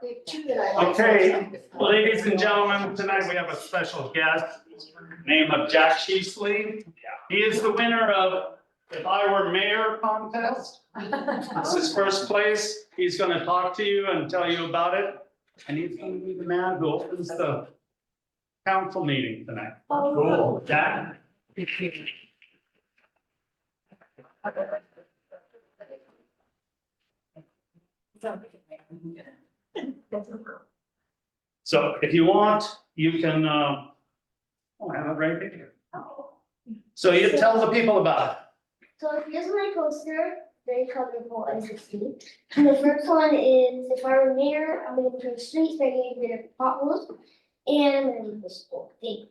Okay, ladies and gentlemen, tonight we have a special guest named of Jack Sheasley. He is the winner of If I Were Mayor contest. This is first place. He's going to talk to you and tell you about it. And he's going to be the man who opens the council meeting tonight. Cool. Jack? So if you want, you can, I have it right here. So you tell the people about it. So here's my poster, very colorful as you see. And the first one is, if I were mayor, I'm gonna improve streets by getting rid of potholes and this whole thing,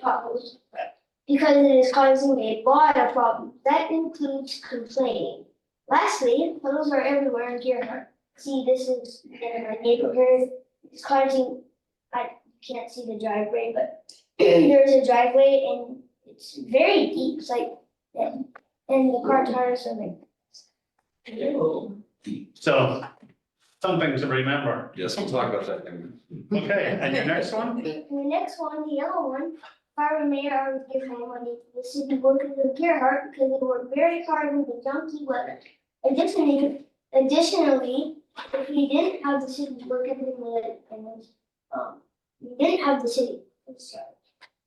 potholes. Because it is causing a lot of problems. That includes complaining. Lastly, puddles are everywhere in Gerhardt. See, this is in my neighborhood. It's causing, I can't see the driveway, but there's a driveway and it's very deep. It's like, yeah. And the car tires are like. So something to remember. Yes, we'll talk about that thing. Okay, and your next one? And the next one, the yellow one, if I were mayor, I would give my money to the city workers of Gerhardt because they work very hard in the junky weather. Additionally, if we didn't have the city workers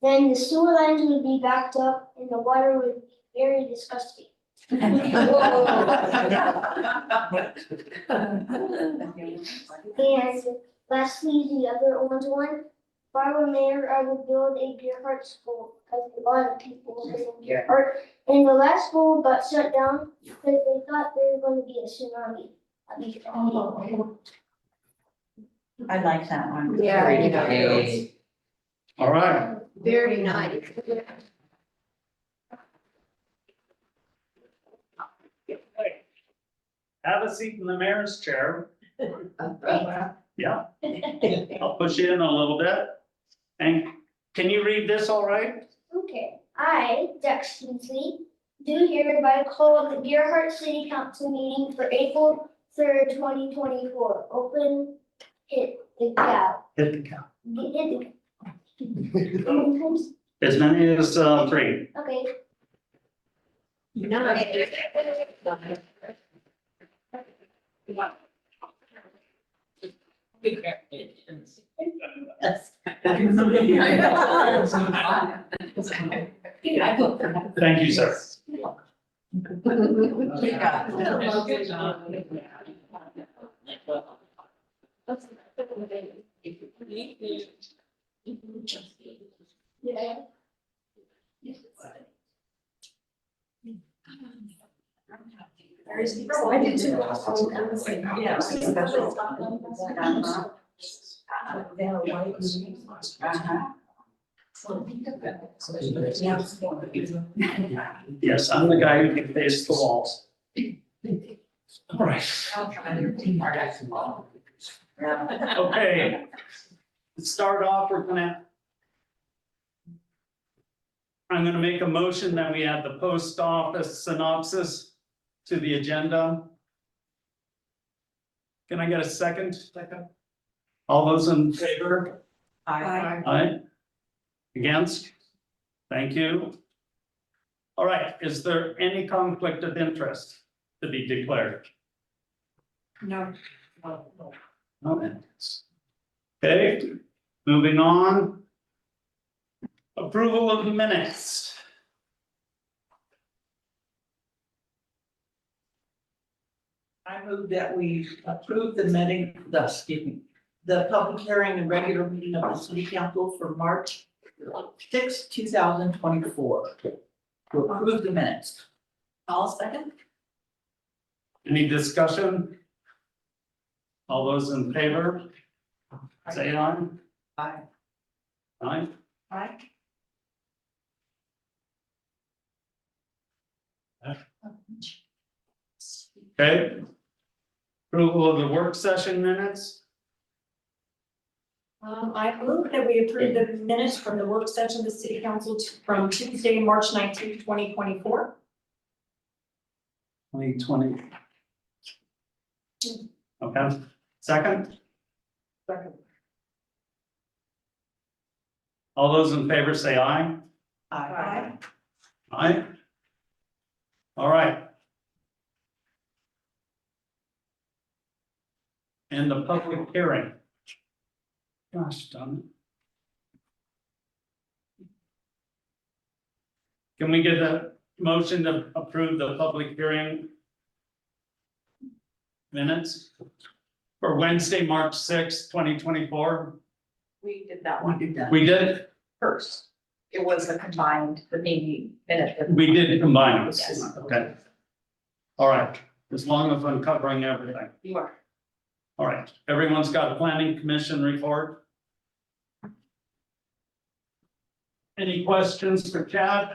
then the sewer lines would be backed up and the water would be very disgusting. And lastly, the other orange one, if I were mayor, I would build a Gerhardt school because a lot of people live in Gerhardt. And the last school got shut down because they thought there was going to be a tsunami. I like that one. Yeah. Very nice. All right. Very nice. Have a seat in the mayor's chair. Yeah. I'll push you in a little bit. And can you read this all right? Okay, I, Jack Sheasley, do hereby call the Gerhardt City Council meeting for April 3rd, 2024. Open, hit the cow. Hit the count. Hit the cow. How many times? As many as 3. Okay. Nice. Thank you, sir. Yeah. I did too. Yeah. Yes, I'm the guy who can face the walls. All right. Okay. To start off, I'm gonna make a motion that we add the post office synopsis to the agenda. Can I get a second? Second. All those in favor? Aye. Against? Thank you. All right, is there any conflict of interest to be declared? No. No. Okay, moving on. Approval of the minutes. I move that we approve the public hearing and regular meeting of the city council for March 6, 2024. To approve the minutes. All second? Any discussion? All those in favor? Say aye. Aye. Aye. Aye. Okay. Approval of the work session minutes. I move that we approve the minutes from the work session of the city council from Tuesday, March 19th, 2024. 2020. Okay, second, All those in favor say aye. Aye. Aye. All right. And the public hearing. Gosh, done. Can we get a motion to approve the public hearing minutes for Wednesday, March 6th, 2024? We did that We one did that. We did, first. It was a combined, the meeting minute. we did combine it. Yes. Okay. All right, as long as I'm covering everything. You are. All right, everyone's got a planning commission report? Any questions for Chad?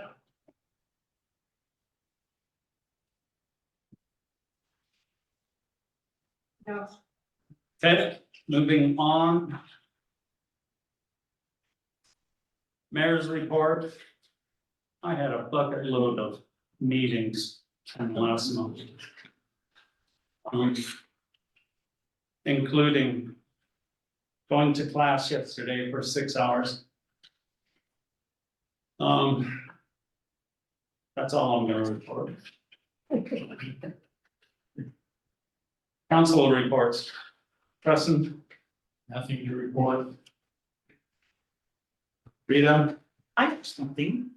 No. Okay, moving on. Mayor's report. I had a bucket load of meetings in the last month. Including going to class yesterday for 6 hours. That's all I'm gonna report. Council reports. Preston? Nothing to report. Rita? I have something.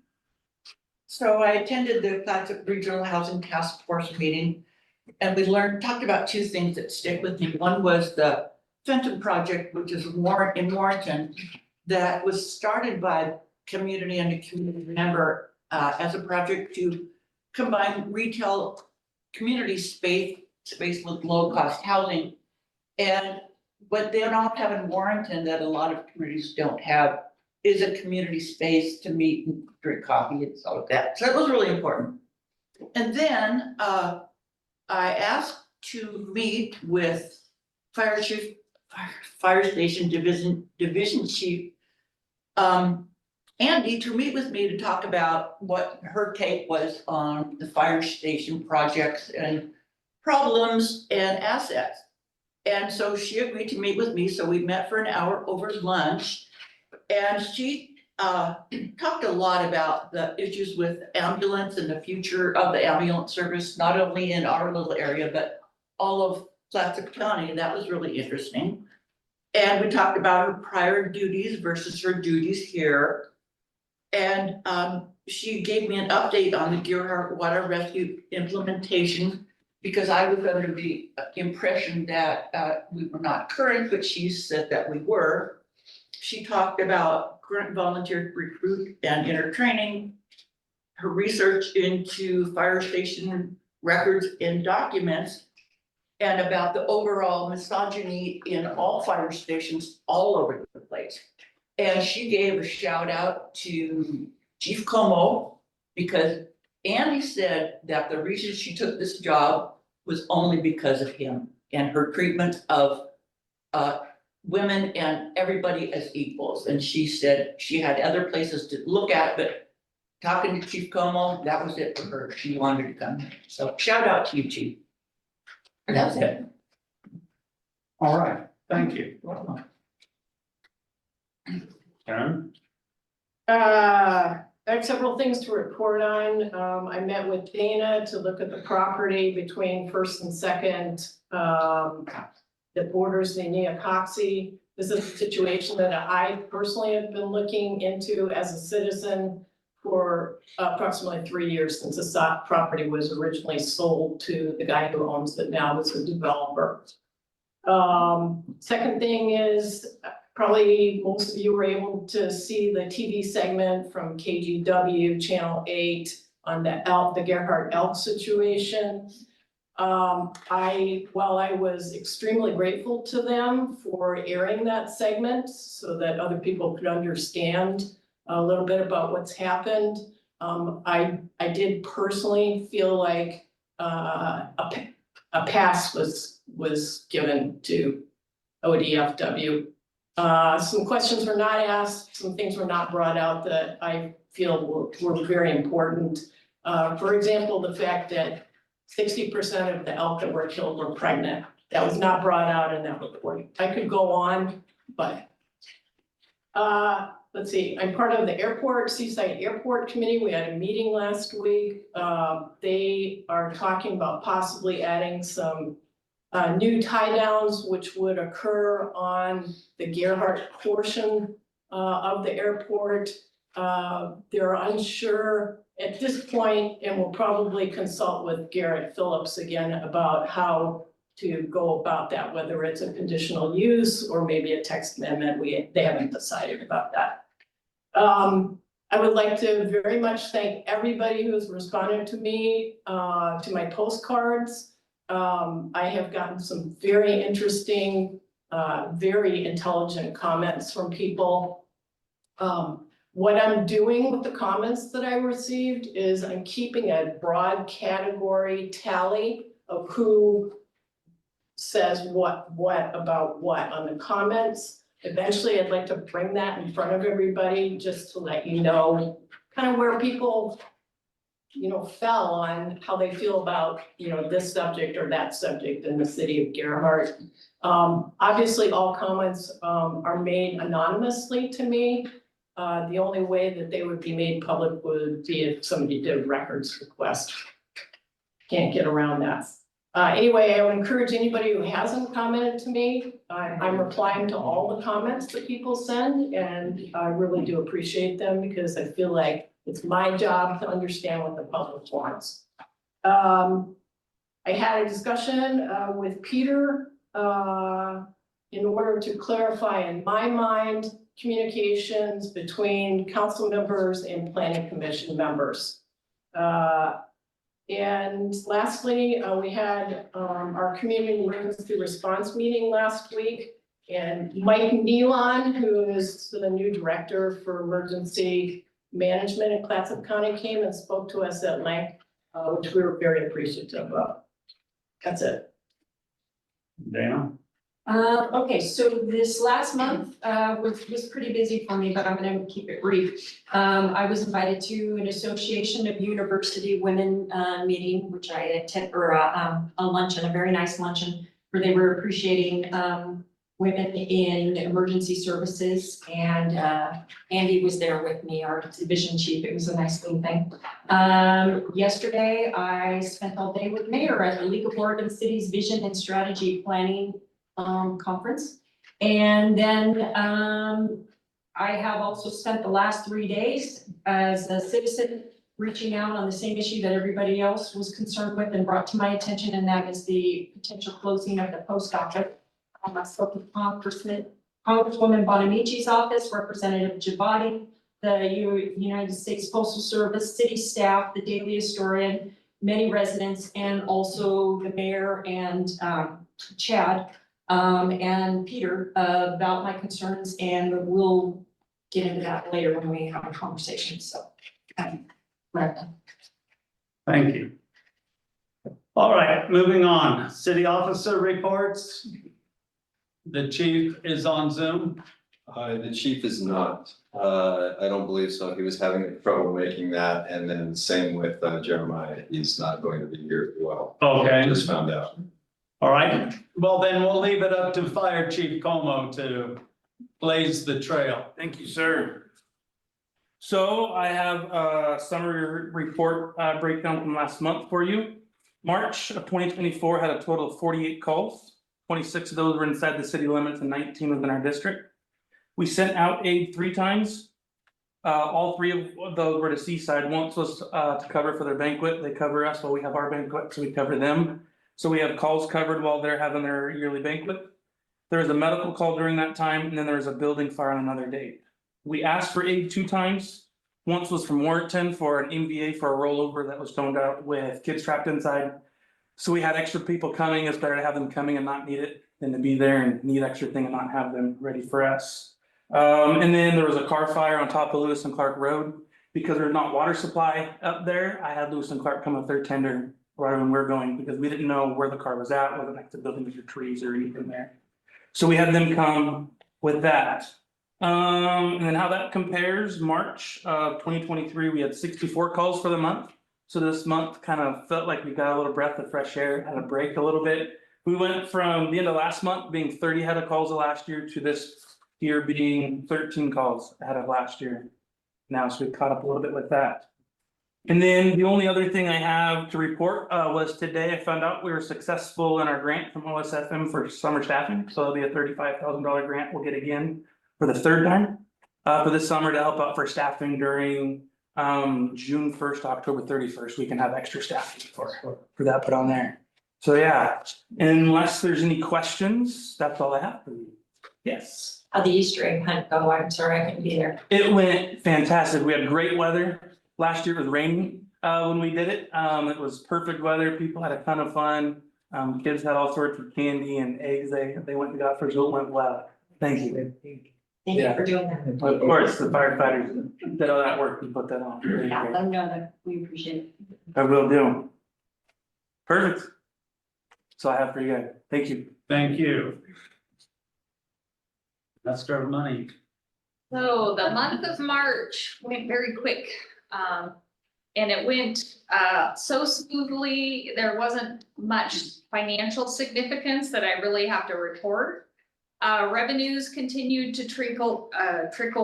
So I attended the Classic Regional Housing Task Force meeting. And we talked about two things that stick with me. One was the Fenton project, which is in Warrenton, that was started by community and a community member as a project to combine retail community space with low cost housing. And what they don't have in Warrenton that a lot of communities don't have is a community space to meet and drink coffee and all of that. So that was really important. And then I asked to meet with fire station division chief Andy to meet with me to talk about what her take was on the fire station projects and problems and assets. And so she agreed to meet with me, so we met for an hour over lunch. And she talked a lot about the issues with ambulance and the future of the ambulance service, not only in our little area, but all of Classic County. That was really interesting. And we talked about her prior duties versus her duties here. And she gave me an update on the Gearhart Water Rescue implementation, because I was under the impression that we were not current, but she said that we were. She talked about current volunteer recruit and inner training, her research into fire station records and documents, and about the overall misogyny in all fire stations all over the place. And she gave a shout out to Chief Como, because Andy said that the reason she took this job was only because of him and her treatment of women and everybody as equals. And she said she had other places to look at, but talking to Chief Como, that was it for her. She wanted to come here. So shout out to you, Chief. And that's it. All right, thank you. Karen? I have several things to report on. I met with Dana to look at the property between First and Second, that borders the Neocoxy. This is a situation that I personally have been looking into as a citizen for approximately 3 years, since the property was originally sold to the guy who owns it now as a developer. Second thing is, probably most of you were able to see the TV segment from KGW Channel 8 on the Gerhard Elk situation. While I was extremely grateful to them for airing that segment so that other people could understand a little bit about what's happened, I did personally feel like a pass was given to ODFW. Some questions were not asked, some things were not brought out that I feel were very important. For example, the fact that 60% of the elk that were killed were pregnant. That was not brought out in that report. I could go on, but. Let's see, I'm part of the airport, Seaside Airport Committee. We had a meeting last week. They are talking about possibly adding some new tie downs, which would occur on the Gerhardt portion of the airport. They're unsure at this point, and will probably consult with Garrett Phillips again about how to go about that, whether it's a conditional use or maybe a text amendment. They haven't decided about that. I would like to very much thank everybody who has responded to me, to my postcards. I have gotten some very interesting, very intelligent comments from people. What I'm doing with the comments that I received is I'm keeping a broad category tally of who says what about what on the comments. Eventually, I'd like to bring that in front of everybody, just to let you know kind of where people, fell on how they feel about, this subject or that subject in the city of Gerhardt. Obviously, all comments are made anonymously to me. The only way that they would be made public would be if somebody did a records request. Can't get around that. Anyway, I would encourage anybody who hasn't commented to me, I'm replying to all the comments that people send, and I really do appreciate them because I feel like it's my job to understand what the public wants. I had a discussion with Peter in order to clarify in my mind communications between council members and planning commission members. And lastly, we had our community emergency response meeting last week. And Mike Nealon, who is the new director for emergency management in Clatsop County, came and spoke to us at length, which we were very appreciative of. That's it. Dana? Okay, so this last month, was pretty busy for me, but I'm gonna keep it brief. I was invited to an Association of University Women, meeting, which I attended, or a luncheon, a very nice luncheon, where they were appreciating, women in emergency services, and, Andy was there with me, our division chief. It was a nice little thing. Yesterday, I spent all day with Mayor at the League of Oregon Cities Vision and Strategy Planning conference. And then I have also spent the last 3 days as a citizen reaching out on the same issue that everybody else was concerned with and brought to my attention, and that is the potential closing of the post office. I spoke with Congresswoman Bonamici's office, Representative Javadi, the United States Postal Service, city staff, the Daily Historian, many residents, and also the mayor and Chad and Peter about my concerns, and we'll get into that later when we have a conversation, so. Thank you. All right, moving on. City officer reports. The chief is on Zoom. The chief is not. I don't believe so. He was having trouble making that, and then same with Jeremiah. He's not going to be here as well. Okay. Just found out. All right, well then we'll leave it up to Fire Chief Como to blaze the trail. Thank you, sir. So I have a summary report breakdown from last month for you. March of 2024 had a total of 48 calls. 26 of those were inside the city limits and 19 within our district. We sent out aid 3 times. All 3 of those were to Seaside. Once was to cover for their banquet. They cover us while we have our banquet, so we cover them. So we have calls covered while they're having their yearly banquet. There was a medical call during that time, and then there was a building fire on another date. We asked for aid 2 times. Once was from Warrenton for an MVA for a rollover that was stoned out with kids trapped inside. So we had extra people coming. It's better to have them coming and not need it than to be there and need extra thing and not have them ready for us. And then there was a car fire on top of Lewis and Clark Road. Because there's not water supply up there, I had Lewis and Clark come with their tender right when we're going, because we didn't know where the car was at, whether next to buildings or trees or anything there. So we had them come with that. And then how that compares, March of 2023, we had 64 calls for the month. So this month kind of felt like we got a little breath of fresh air, had a break a little bit. We went from the end of last month being 30 head of calls of last year to this year being 13 calls ahead of last year. Now, so we caught up a little bit with that. And then the only other thing I have to report was today I found out we were successful in our grant from OSFM for summer staffing, so it'll be a $35,000 grant we'll get again for the third time. For this summer to help out for staffing during June 1st, October 31st, we can have extra staffing for that put on there. So yeah, unless there's any questions, that's all I have for you. Yes. How'd the Easter egg hunt go? I'm sorry I couldn't be there. It went fantastic. We had great weather. Last year it was raining when we did it. It was perfect weather. People had a ton of fun. Kids had all sorts of candy and eggs they went and got for, so it went well. Thank you. Thank you for doing that. Of course, the firefighters did all that work and put that on. Yeah, let them know that we appreciate it. I will do. Perfect. That's all I have for you guys. Thank you. Thank you. Let's start with money. So the month of March went very quick. And it went so smoothly, there wasn't much financial significance that I really have to report. Revenues continued to trickle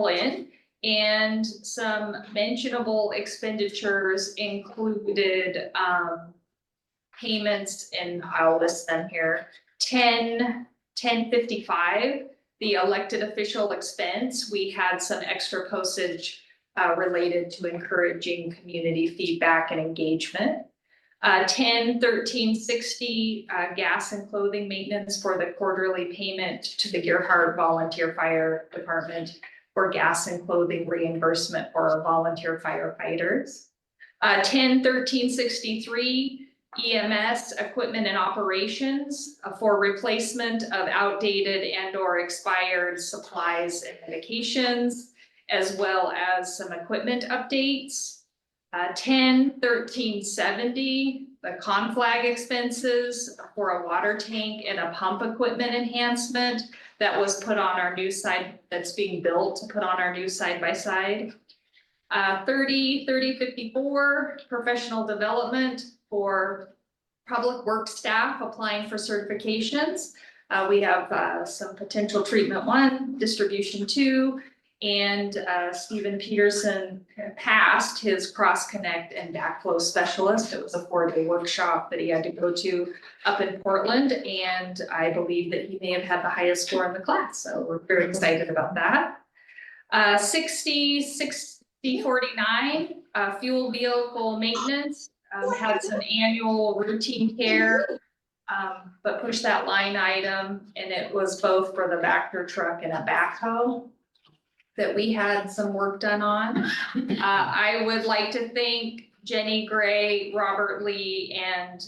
in, and some mentionable expenditures included payments, and I'll list them here. 1055, the elected official expense, we had some extra postage related to encouraging community feedback and engagement. 1360, gas and clothing maintenance for the quarterly payment to the Gerhart Volunteer Fire Department for gas and clothing reimbursement for our volunteer firefighters. 1363, EMS equipment and operations for replacement of outdated and or expired supplies and medications, as well as some equipment updates. 1370, the conflag expenses for a water tank and a pump equipment enhancement that was put on our new side, that's being built to put on our new side by side. 3054, professional development for public works staff applying for certifications. We have some potential treatment 1, distribution 2, and Stephen Peterson passed his cross connect and backflow specialist. It was a 4-day workshop that he had to go to up in Portland, and I believe that he may have had the highest score in the class, so we're very excited about that. 6049, fuel vehicle maintenance, had some annual routine care, but pushed that line item, and it was both for the Vector truck and a backhoe that we had some work done on. I would like to thank Jenny Gray, Robert Lee, and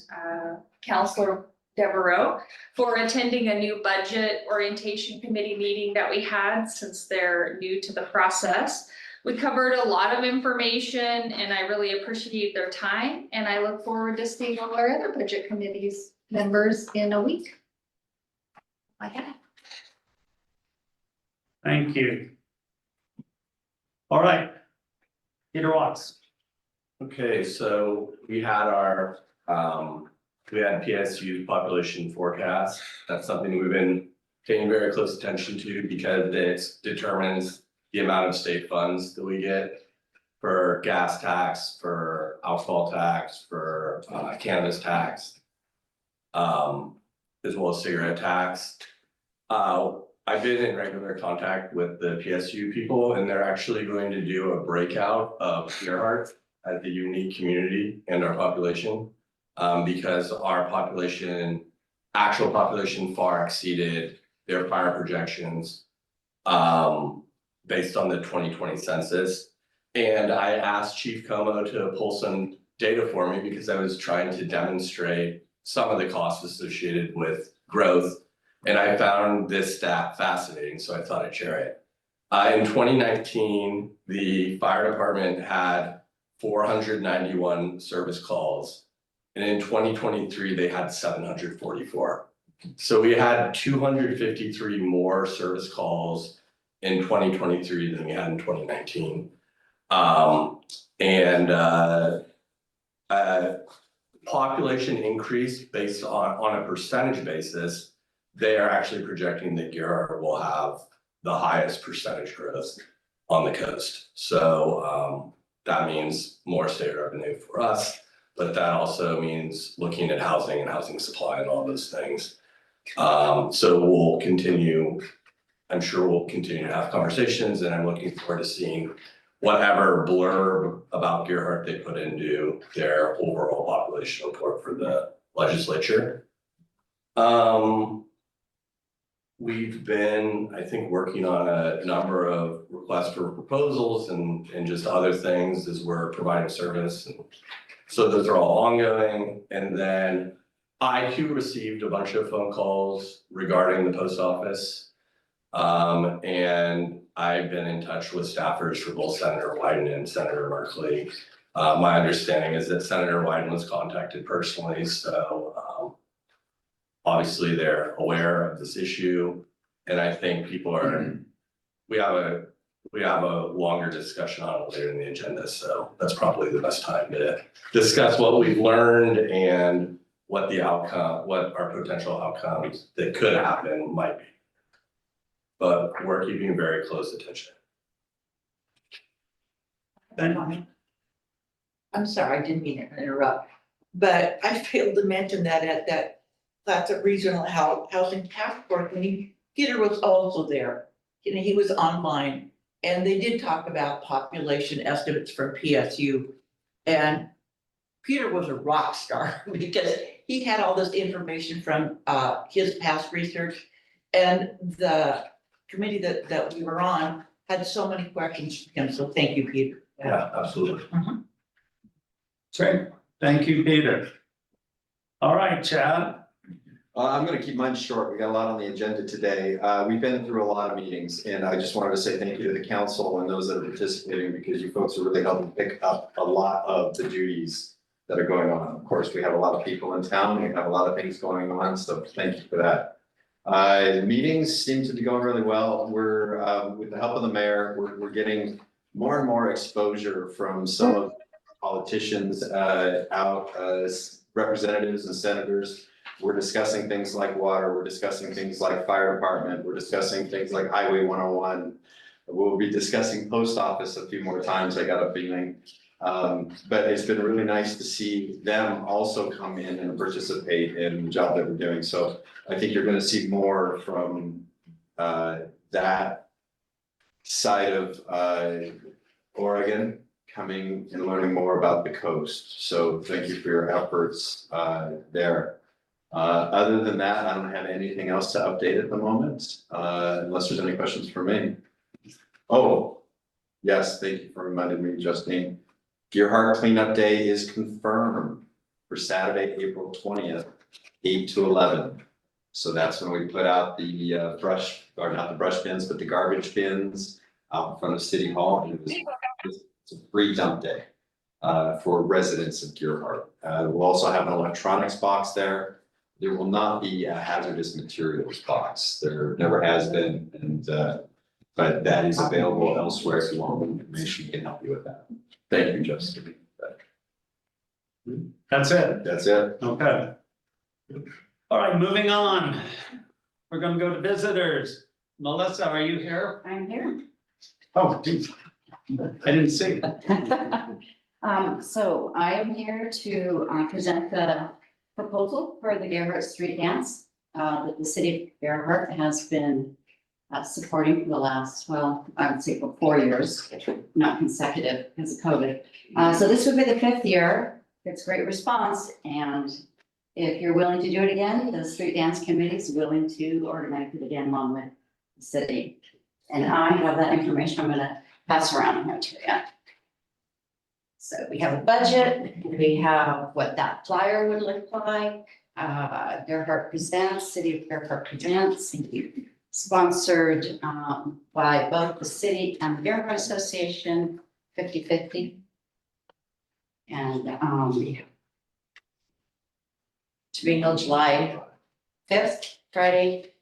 Counselor Devereaux for attending a new budget orientation committee meeting that we had, since they're new to the process. We covered a lot of information, and I really appreciate their time, and I look forward to seeing all our other budget committees members in a week. Okay. Thank you. All right. Peter Watts. Okay, so we had our, we had PSU population forecast. That's something we've been paying very close attention to because it determines the amount of state funds that we get for gas tax, for alcohol tax, for cannabis tax, as well as cigarette tax. I've been in regular contact with the PSU people, and they're actually going to do a breakout of Gerhart as a unique community and our population, because our population, actual population far exceeded their prior projections based on the 2020 census. And I asked Chief Como to pull some data for me because I was trying to demonstrate some of the costs associated with growth. And I found this stat fascinating, so I thought I'd share it. In 2019, the fire department had 491 service calls. And in 2023, they had 744. So we had 253 more service calls in 2023 than we had in 2019. population increase based on a percentage basis, they are actually projecting that Gerhart will have the highest percentage growth on the coast. So that means more state revenue for us, but that also means looking at housing and housing supply and all those things. So we'll continue, I'm sure we'll continue to have conversations, and I'm looking forward to seeing whatever blurb about Gerhart they put into their overall population report for the legislature. We've been, I think, working on a number of requests for proposals and just other things as we're providing service. And so those are all ongoing. And then I too received a bunch of phone calls regarding the post office. And I've been in touch with staffers for both Senator Wyden and Senator Markley. My understanding is that Senator Wyden was contacted personally, so obviously they're aware of this issue. And I think people are, we have a longer discussion on it later in the agenda, so that's probably the best time to discuss what we've learned and what the outcome, what our potential outcomes that could happen might be. But we're keeping very close attention. I'm sorry, I didn't mean to interrupt, but I failed to mention that at that Clatsop Regional Housing Task Force meeting, Peter was also there. You know, he was online, and they did talk about population estimates from PSU. And Peter was a rock star because he had all this information from his past research. And the committee that we were on had so many questions for him, so thank you, Peter. Yeah, absolutely. Great, thank you, Peter. All right, Chad. I'm gonna keep mine short. We got a lot on the agenda today. We've been through a lot of meetings, and I just wanted to say thank you to the council and those that are participating, because you folks are really helping pick up a lot of the duties that are going on. Of course, we have a lot of people in town, we have a lot of things going on, so thank you for that. Meetings seem to be going really well. We're, with the help of the mayor, we're getting more and more exposure from some of the politicians out as representatives and senators. We're discussing things like water, we're discussing things like fire department, we're discussing things like Highway 101. We'll be discussing post office a few more times, I got a feeling. But it's been really nice to see them also come in and participate in the job that we're doing. So I think you're gonna see more from that side of Oregon, coming and learning more about the coast. So thank you for your efforts there. Other than that, I don't have anything else to update at the moment, unless there's any questions for me. Oh, yes, thank you for reminding me, Justine. Gerhart Cleanup Day is confirmed for Saturday, April 20th, 8 to 11. So that's when we put out the brush, or not the brush bins, but the garbage bins out in front of City Hall. And it's a free dump day for residents of Gerhart. We'll also have an electronics box there. There will not be a hazardous materials box. There never has been, and but that is available elsewhere. If you want more information, we can help you with that. Thank you, Justin. That's it. That's it. Okay. All right, moving on. We're gonna go to visitors. Melissa, are you here? I'm here. Oh, geez. I didn't see. So I am here to present the proposal for the Gerhart Street Dance that the city of Gerhart has been supporting for the last, well, I would say for 4 years, not consecutive because of COVID. So this would be the 5th year. It's great response, and if you're willing to do it again, the street dance committee is willing to organize it again along with the city. And I have that information I'm gonna pass around here to you. So we have a budget, we have what that flyer would look like. Gerhart Presents, City of Gerhart Presents, sponsored by both the city and the Gerhart Association, 50-50. And to be held July 5th, Friday,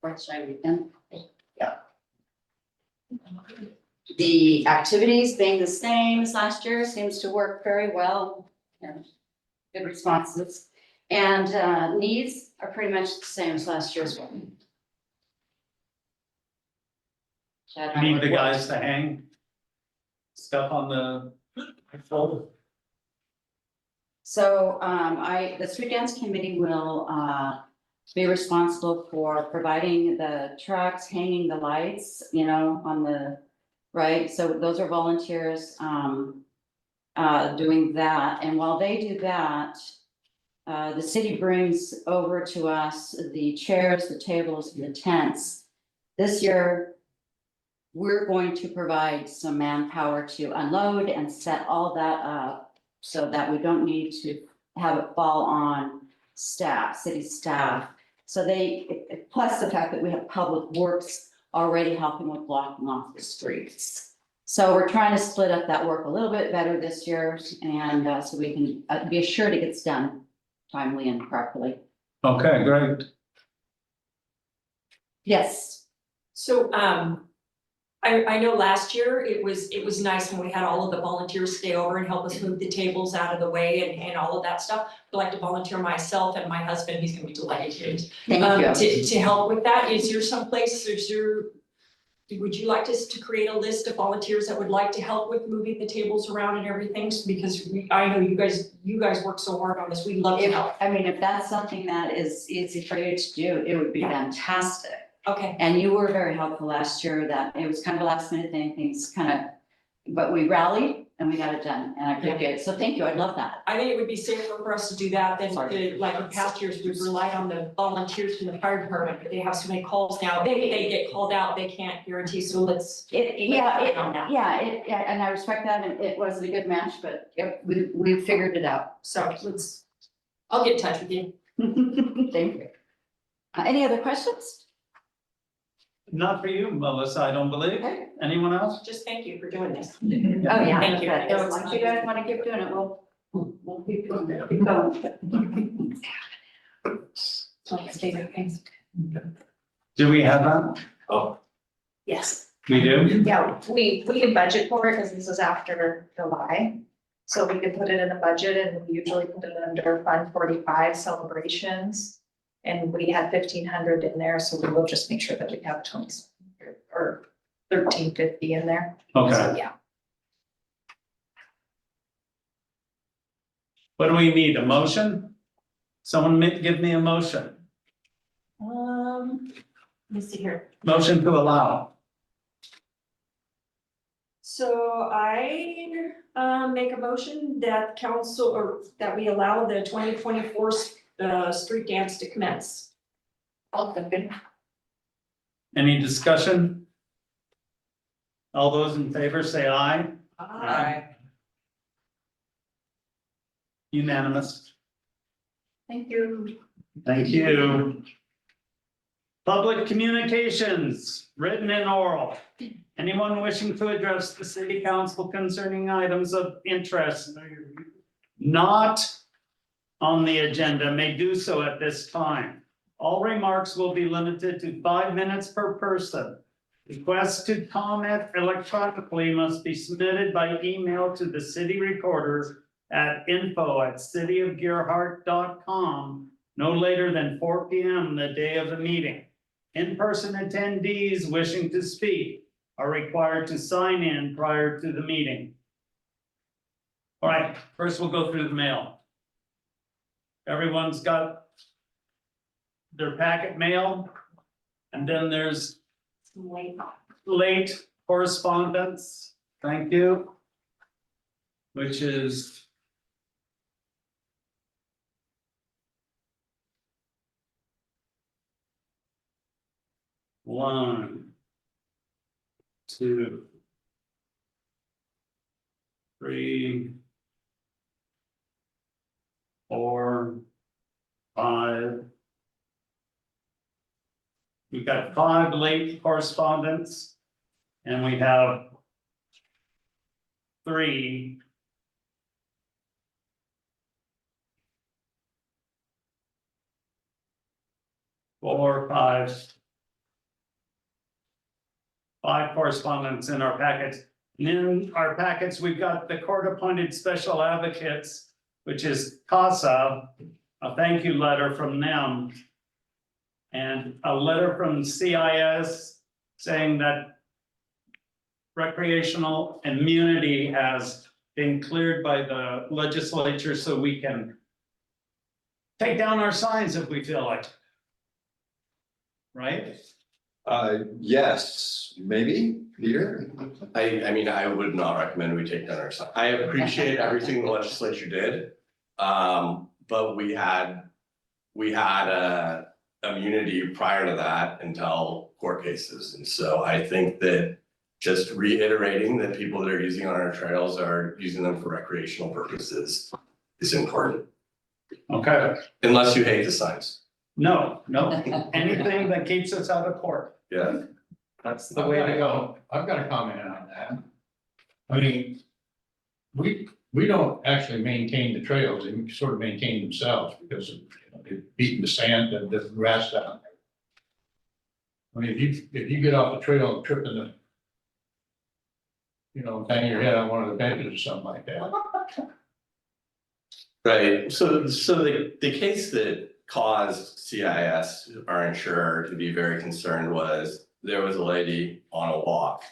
4th July weekend. Yeah. The activities being the same as last year seems to work very well. good responses. And needs are pretty much the same as last year's one. Chad, I Need would the work. guys to hang stuff on the folder. So the street dance committee will be responsible for providing the trucks, hanging the lights, you know, on the, right? So those are volunteers doing that. And while they do that, the city brings over to us the chairs, the tables, and the tents. This year, we're going to provide some manpower to unload and set all that up so that we don't need to have it fall on staff, city staff. So plus the fact that we have public works already helping with blocking off the streets. So we're trying to split up that work a little bit better this year, and so we can be assured it gets done timely and properly. Okay, great. Yes. So, I know last year it was nice when we had all of the volunteers stay over and help us move the tables out of the way and all of that stuff. I'd like to volunteer myself and my husband, he's gonna be delighted, Thank you. to help with that. Is there someplace, would you like us to create a list of volunteers that would like to help with moving the tables around and everything? Because I know you guys work so hard on this, we'd love to help. If that's something that is easy for you to do, it would be fantastic. Okay, And you were very helpful last year, that it was kind of a last minute thing, things kind of, but we rallied and we got it done, and I appreciate it. So thank you, I'd love that. I think it would be safer for us to do that than Sorry. like in past years, we've relied on the volunteers from the fire department, but they have so many calls now. They get called out, they can't guarantee, so let's. Yeah, Yeah. and I respect that, and it wasn't a good match, but we figured it out. So I'll get in touch with you. Thank you. Any other questions? Not for you, Melissa, I don't believe. Okay. Anyone else? Just thank you for doing this. Oh, yeah. Thank you. But as long as you guys want to keep doing it, we'll keep going. Do we have that? Oh, Yes. We do? Yeah, we can budget for it because this is after July. So we could put it in the budget and we usually put it under Fund 45 celebrations. And we had 1,500 in there, so we will just make sure that we have 20 or 1,350 in there. Okay. So, yeah. What do we need? A motion? Someone give me a motion. Let me see here. Motion to allow. So I make a motion that council, or that we allow the 2024 street dance to commence. Any discussion? All those in favor say aye. Unanimous. Thank you. Thank you. Public communications, written and oral. Anyone wishing to address the city council concerning items of interest not on the agenda may do so at this time. All remarks will be limited to 5 minutes per person. Requests to comment electronically must be submitted by email to the city recorder at info@cityofgearhart.com no later than 4 p.m. the day of the meeting. In-person attendees wishing to speak are required to sign in prior to the meeting. All right, first we'll go through the mail. Everyone's got their packet mail, and then there's late correspondence, thank you, which is one, two, three, 4, 5. We've got 5 late correspondence, and we have 3 4, 5 correspondence in our packets. And in our packets, we've got the court-appointed special advocates, which is CASA, a thank you letter from them. And a letter from CIS saying that recreational immunity has been cleared by the legislature so we can take down our signs if we feel like. Right? Yes, maybe, Peter? I mean, I would not recommend we take down our sign. I appreciate everything the legislature did. But we had immunity prior to that until court cases. And so I think that just reiterating that people that are using on our trails are using them for recreational purposes is important, Okay, unless you hate the signs. no, anything that keeps us out of court, Yeah. that's the way to go. I've got a comment on that. I mean, we don't actually maintain the trails, they sort of maintain themselves because of, they're beating the sand and the grass down there. I mean, if you get off the trail and trip in the, bang your head on one of the benches or something like that. Right, so the case that caused CIS, our insurer, to be very concerned was there was a lady on a walk.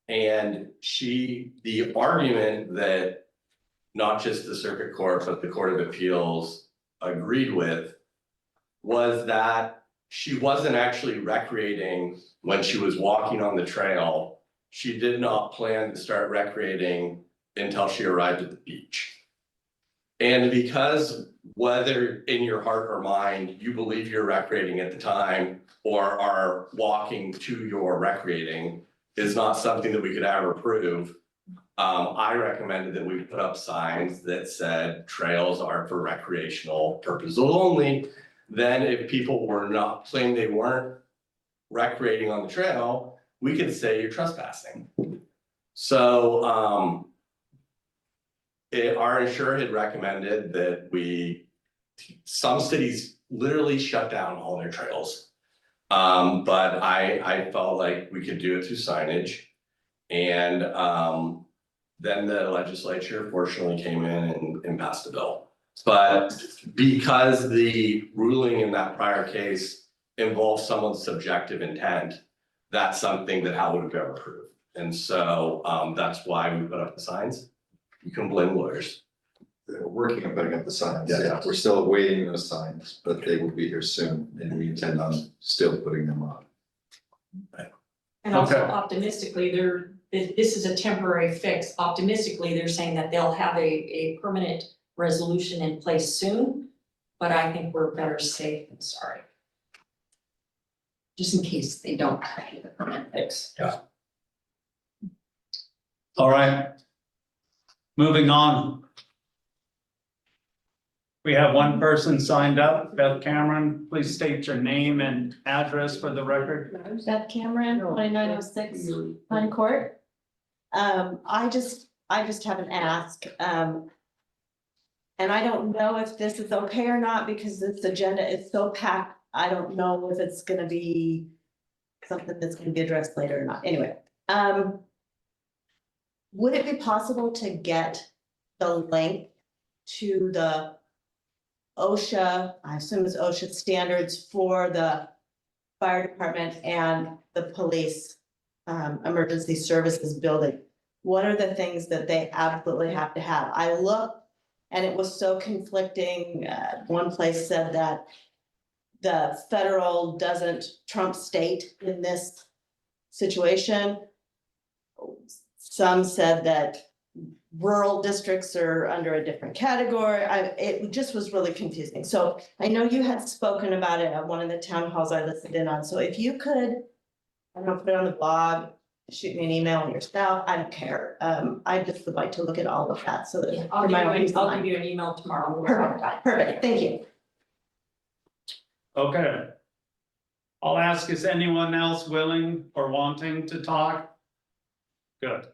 And the argument that not just the circuit court, but the Court of Appeals agreed with was that she wasn't actually recreating when she was walking on the trail. She did not plan to start recreating until she arrived at the beach. And because whether in your heart or mind, you believe you're recreating at the time or are walking to your recreating is not something that we could ever prove. I recommended that we put up signs that said trails are for recreational purposes only. Then if people were not saying they weren't recreating on the trail, we could say you're trespassing. So, our insurer had recommended that some cities literally shut down all their trails. But I felt like we could do it through signage. And then the legislature fortunately came in and passed a bill. But because the ruling in that prior case involved someone's subjective intent, that's something that Hal would have ever proved. And so that's why we put up the signs. You can blame lawyers. They're working on putting up the signs, Yeah. yeah, we're still awaiting those signs, but they will be here soon, and we intend on still putting them up. And also Okay. optimistically, this is a temporary fix. Optimistically, they're saying that they'll have a permanent resolution in place soon. But I think we're better safe than sorry. Just in case they don't have the permanent fix. All right. Moving on. We have one person signed up, Beth Cameron, please state your name and address for the record. Beth Cameron, 2906 Pine Court. I just have an ask, and I don't know if this is okay or not, because this agenda is so packed, I don't know if it's gonna be something that's gonna be addressed later or not, anyway. Would it be possible to get the link to the OSHA, I assume it's OSHA standards for the fire department and the police emergency services building? What are the things that they absolutely have to have? I looked and it was so conflicting. One place said that the federal doesn't trump state in this situation. Some said that rural districts are under a different category. It just was really confusing. So I know you had spoken about it at one of the town halls I listened in on. So if you could, I don't know, put it on the blog, shoot me an email on yourself, I don't care. I just would like to look at all of that so that. I'll for my own peace of give mind. you an email tomorrow. Perfect, thank you. Okay. I'll ask, is anyone else willing or wanting to talk? Good.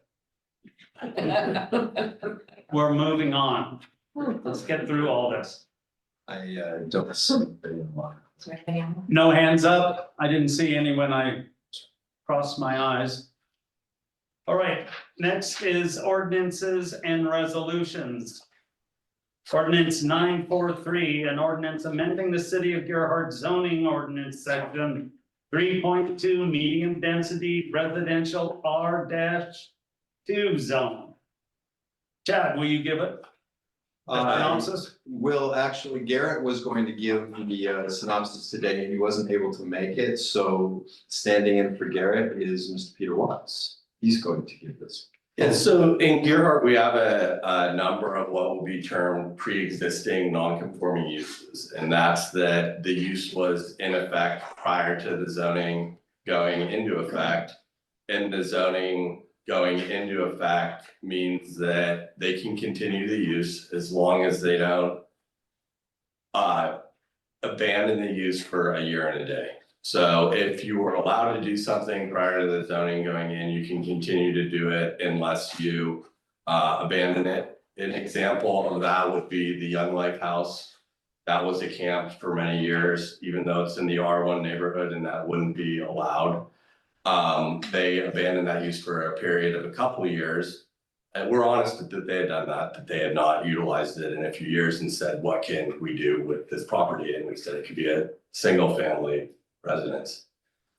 We're moving on. Let's get through all this. I don't see anybody in line. No hands up. I didn't see any when I crossed my eyes. All right, next is ordinances and resolutions. Ordinance 943, an ordinance amending the city of Gerhart zoning ordinance section 3.2 medium density residential R-2 zone. Chad, will you give it? A synopsis? Will, actually, Garrett was going to give the synopsis today, and he wasn't able to make it, so standing in for Garrett is Mr. Peter Watts. He's going to give this. And so in Gerhart, we have a number of what will be termed pre-existing non-conforming uses. And that's that the use was in effect prior to the zoning going into effect. And the zoning going into effect means that they can continue the use as long as they don't abandon the use for a year and a day. So if you were allowed to do something prior to the zoning going in, you can continue to do it unless you abandon it. An example of that would be the Young Life House. That was a camp for many years, even though it's in the R1 neighborhood and that wouldn't be allowed. They abandoned that use for a period of a couple of years. And we're honest that they had done that they had not utilized it in a few years and said, what can we do with this property? And we said it could be a single family residence.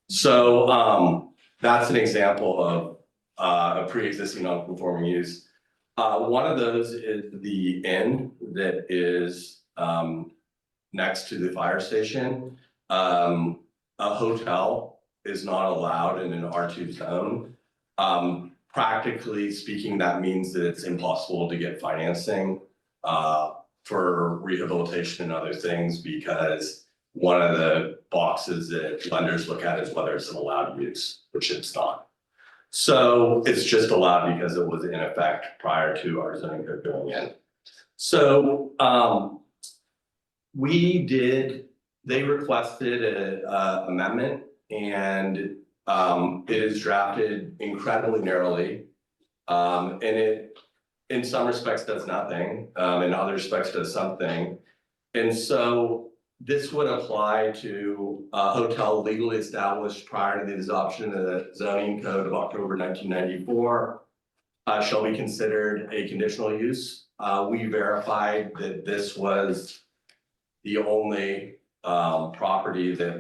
So that's an example of a pre-existing non-conforming use. One of those is the inn that is next to the fire station. A hotel is not allowed in an R2 zone. Practically speaking, that means that it's impossible to get financing for rehabilitation and other things because one of the boxes that lenders look at is whether it's an allowed use, which it's not. So it's just allowed because it was in effect prior to our zoning code going in. So they requested a amendment and it is drafted incredibly narrowly. And it, in some respects, does nothing, in other respects does something. And so this would apply to a hotel legally established prior to the adoption of the zoning code of October 1994. Shall be considered a conditional use. We verified that this was the only property that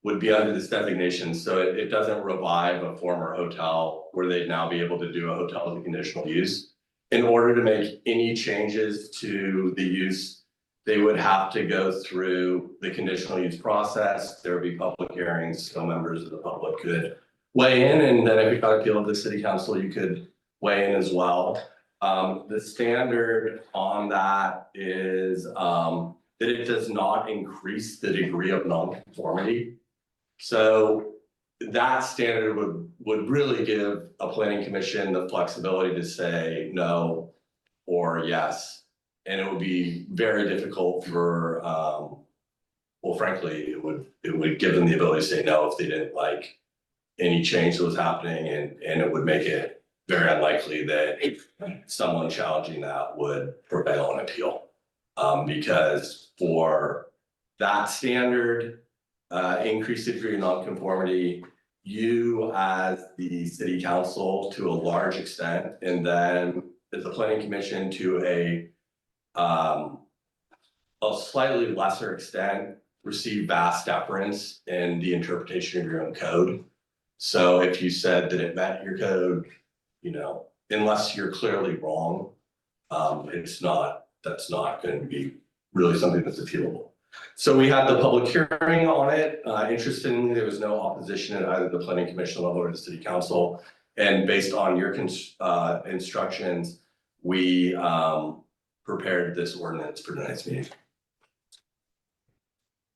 would be under this designation, so it doesn't revive a former hotel where they'd now be able to do a hotel as a conditional use. In order to make any changes to the use, they would have to go through the conditional use process. There would be public hearings, so members of the public could weigh in, and then if it got appealed to the city council, you could weigh in as well. The standard on that is that it does not increase the degree of nonconformity. So that standard would really give a planning commission the flexibility to say no or yes. And it would be very difficult for, well, frankly, it would give them the ability to say no if they didn't like any change that was happening, and it would make it very unlikely that someone challenging that would prevail on appeal. Because for that standard, increased degree of nonconformity, you as the city council to a large extent, and then as the planning commission to a slightly lesser extent, receive vast deference in the interpretation of your own code. So if you said that it met your code, you know, unless you're clearly wrong, that's not going to be really something that's appealable. So we had the public hearing on it. Interestingly, there was no opposition at either the planning commission level or the city council. And based on your instructions, we prepared this ordinance for tonight's meeting.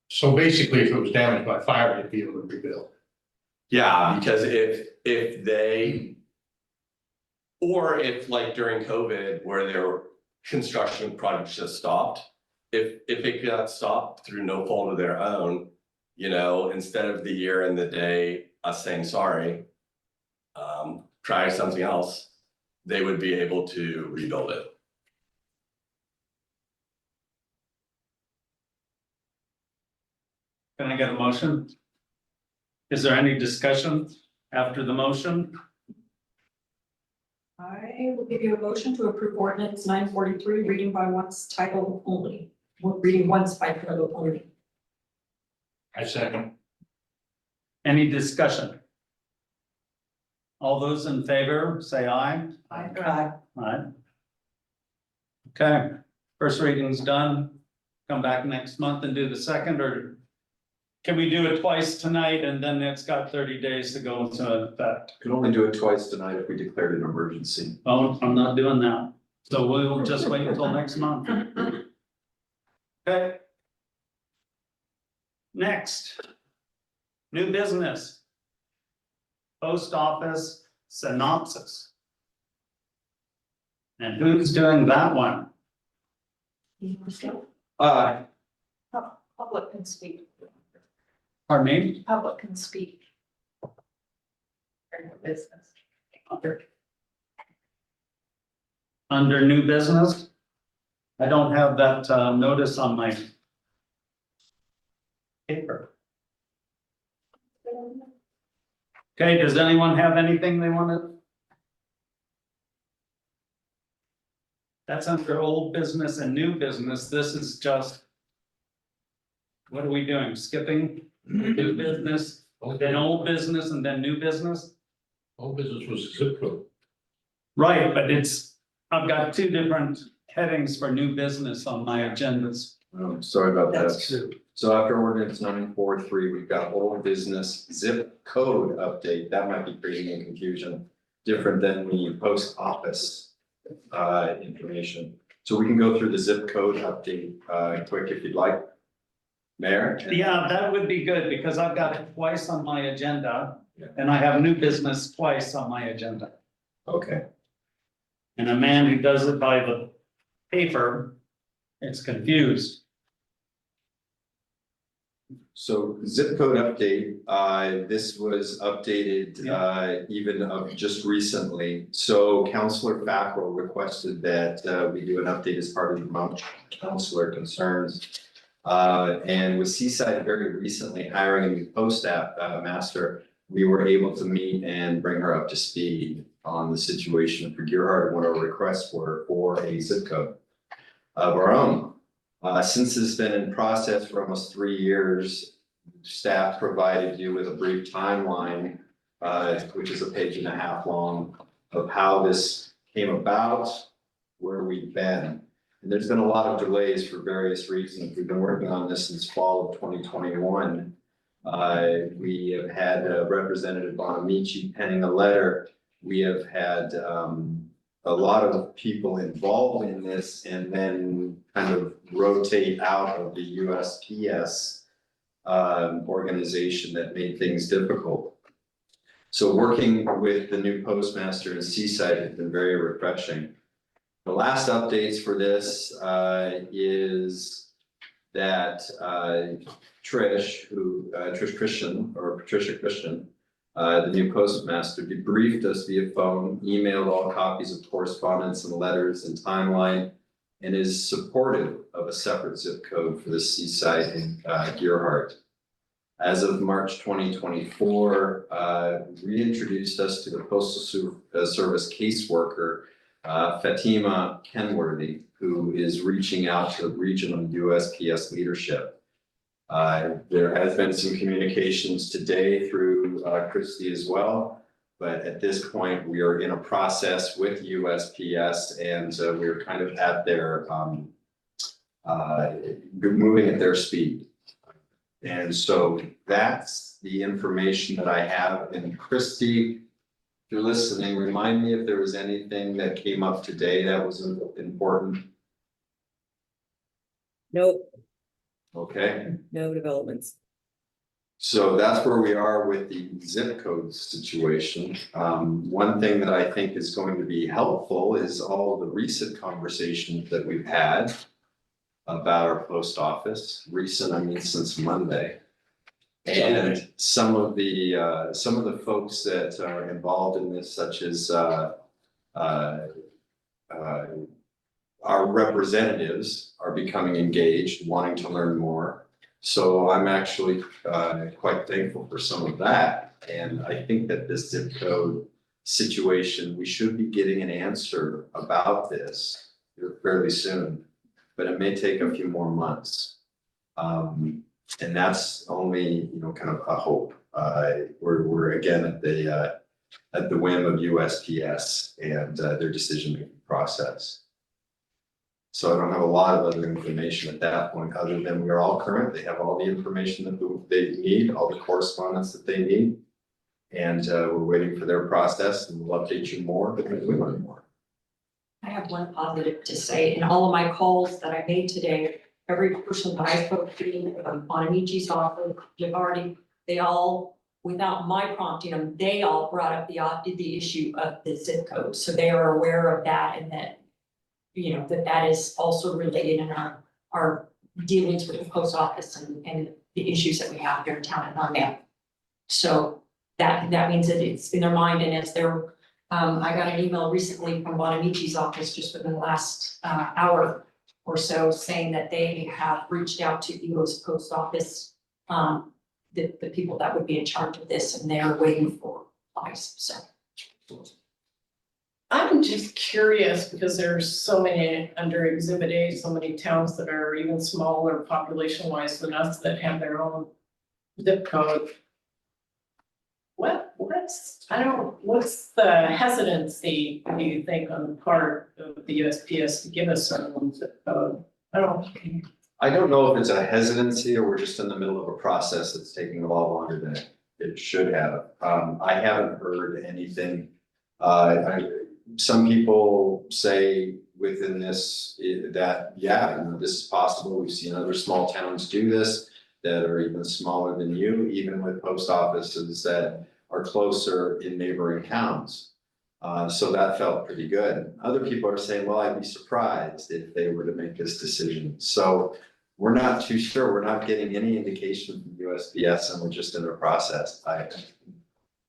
So basically, if it was damaged by fire, it'd be able to rebuild. Yeah, because if they, or if like during COVID where their construction projects just stopped, if it got stopped through no fault of their own, you know, instead of the year and the day us saying sorry, try something else, they would be able to rebuild it. Can I get a motion? Is there any discussion after the motion? I will give you a motion to approve ordinance 943, reading by once title only. Reading once by title only. I second. Any discussion? All those in favor, say aye. Aye. Aye. Okay, first reading's done. Come back next month and do the second, or can we do it twice tonight and then it's got 30 days to go into effect? Could only do it twice tonight if we declared an emergency. Oh, I'm not doing that. So we'll just wait until next month. Okay. Next. New business. Post office synopsis. And who's doing that one? Public can speak, Pardon me? public can speak. During the business. Under new business? I don't have that notice on my paper. Okay, does anyone have anything they want to? That's under old business and new business. This is just. What are we doing? Skipping new business, then old business and then new business? Old business was zip code. Right, but I've got two different headings for new business on my agendas. Oh, sorry about That's that. So after ordinance 943, we've got old business zip code update. That might be creating a confusion. Different than the post office information. So we can go through the zip code update quick if you'd like. Mayor? Yeah, that would be good because I've got it twice on my agenda Yeah. and I have new business twice on my agenda. Okay. And a man who does it by the paper, it's confused. So zip code update, this was updated, even of just recently. So Councillor Fackrell requested that, we do an update as part of the Mount Councillor concerns. And with Seaside very recently hiring a new master, we were able to meet and bring her up to speed on the situation for Gearhart and what our requests were for a zip code of our own. Since it's been in process for almost 3 years, staff provided you with a brief timeline, which is a 1.5 pages long, of how this came about, where we've been. And there's been a lot of delays for various reasons. We've been working on this since fall of 2021. We have had Representative Bonamici penning a letter. We have had a lot of people involved in this and then kind of rotate out of the USPS organization that made things difficult. So working with the new postmaster in Seaside has been very refreshing. The last updates for this is that Trish Christian, or Patricia Christian, the new postmaster, debriefed us via phone, emailed all copies of correspondence and letters and timeline, and is supportive of a separate zip code for the Seaside and Gearhart. As of March 2024, reintroduced us to the Postal Service caseworker, Fatima Kenworthy, who is reaching out to regional USPS leadership. There has been some communications today through Christie as well, but at this point, we are in a process with USPS and we're kind of at their moving at their speed. And so that's the information that I have. And Christie, if you're listening, remind me if there was anything that came up today that was important. Nope, Okay, no developments. so that's where we are with the zip code situation. One thing that I think is going to be helpful is all the recent conversations that we've had about our post office. Recent, I mean, since Monday. And some of the folks that are involved in this, such as our representatives, are becoming engaged, wanting to learn more. So I'm actually quite thankful for some of that. And I think that this zip code situation, we should be getting an answer about this fairly soon, but it may take a few more months. And that's only, kind of a hope. We're again at the whim of USPS and their decision-making process. So I don't have a lot of other information at that point, other than we are all current. They have all the information that they need, all the correspondence that they need. And we're waiting for their process, and we'll update you more as we learn more. I have one positive to say. In all of my calls that I made today, every person that I spoke to, Bonamici's office, Givardi, they all, without my prompting them, they all brought up the issue of the zip code. So they are aware of that, and that, that is also related in our dealings with the post office and the issues that we have here in town and our mail. So that means that it's in their mind, and as they're, I got an email recently from Bonamici's office just within the last hour or so, saying that they have reached out to the US Post Office, the people that would be in charge of this, and they're waiting for replies, so. I'm just curious because there's so many under Exhibit A, so many towns that are even smaller population wise than us that have their own zip code. What's the hesitancy, do you think, on the part of the USPS to give us our own zip code? I don't know if it's a hesitancy or we're just in the middle of a process that's taking a lot longer than it should have. I haven't heard anything. Some people say within this that, this is possible. We've seen other small towns do this that are even smaller than you, even with post offices that are closer in neighboring towns. So that felt pretty good. Other people are saying, well, I'd be surprised if they were to make this decision. So we're not too sure. We're not getting any indication from USPS, and we're just in a process. I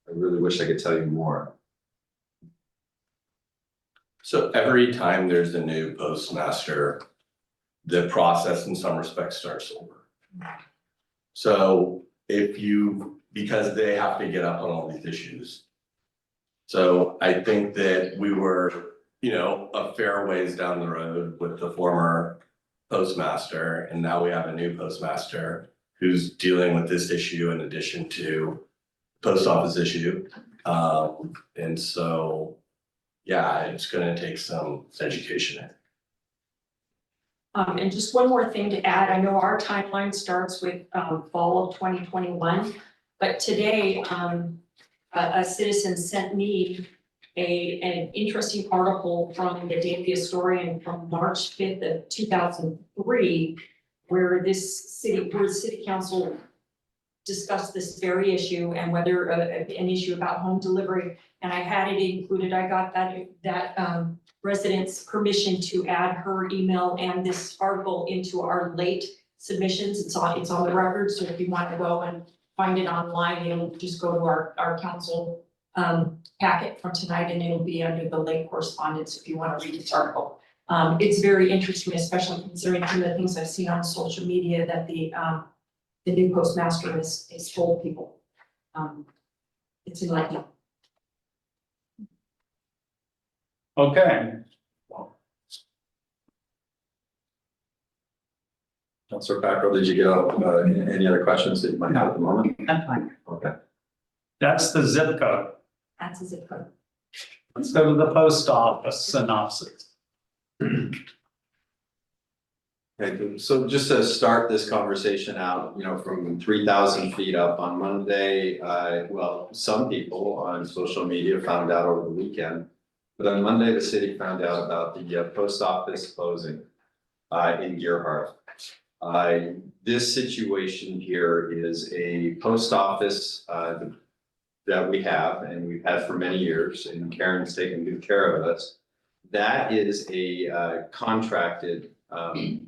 really wish I could tell you more. So every time there's a new postmaster, the process in some respects starts over. So because they have to get up on all these issues. So I think that we were, a fair ways down the road with the former postmaster, and now we have a new postmaster who's dealing with this issue in addition to post office issue. And so, it's gonna take some education. And just one more thing to add, I know our timeline starts with fall of 2021, but today, a citizen sent me an interesting article from the Daily Historian from March 5th of 2003, where the city council discussed this very issue and whether an issue about home delivery. And I had it included. I got that resident's permission to add her email and this article into our late submissions. It's on the record. So if you want to go and find it online, just go to our council packet from tonight, and it'll be under the late correspondence if you want to read this article. It's very interesting, especially considering some of the things I've seen on social media that the new postmaster has told people. It's enlightening. Okay. Councilor Packrell, did you get any other questions that you might have at the moment? I'm fine. Okay. That's the zip code. That's a zip code. Let's go to the post office synopsis. Okay, so just to start this conversation out, from 3,000 feet up on Monday, some people on social media found out over the weekend. But on Monday, the city found out about the post office closing in Gerhardt. This situation here is a post office that we have and we've had for many years, and Karen's taken good care of us. That is a contracted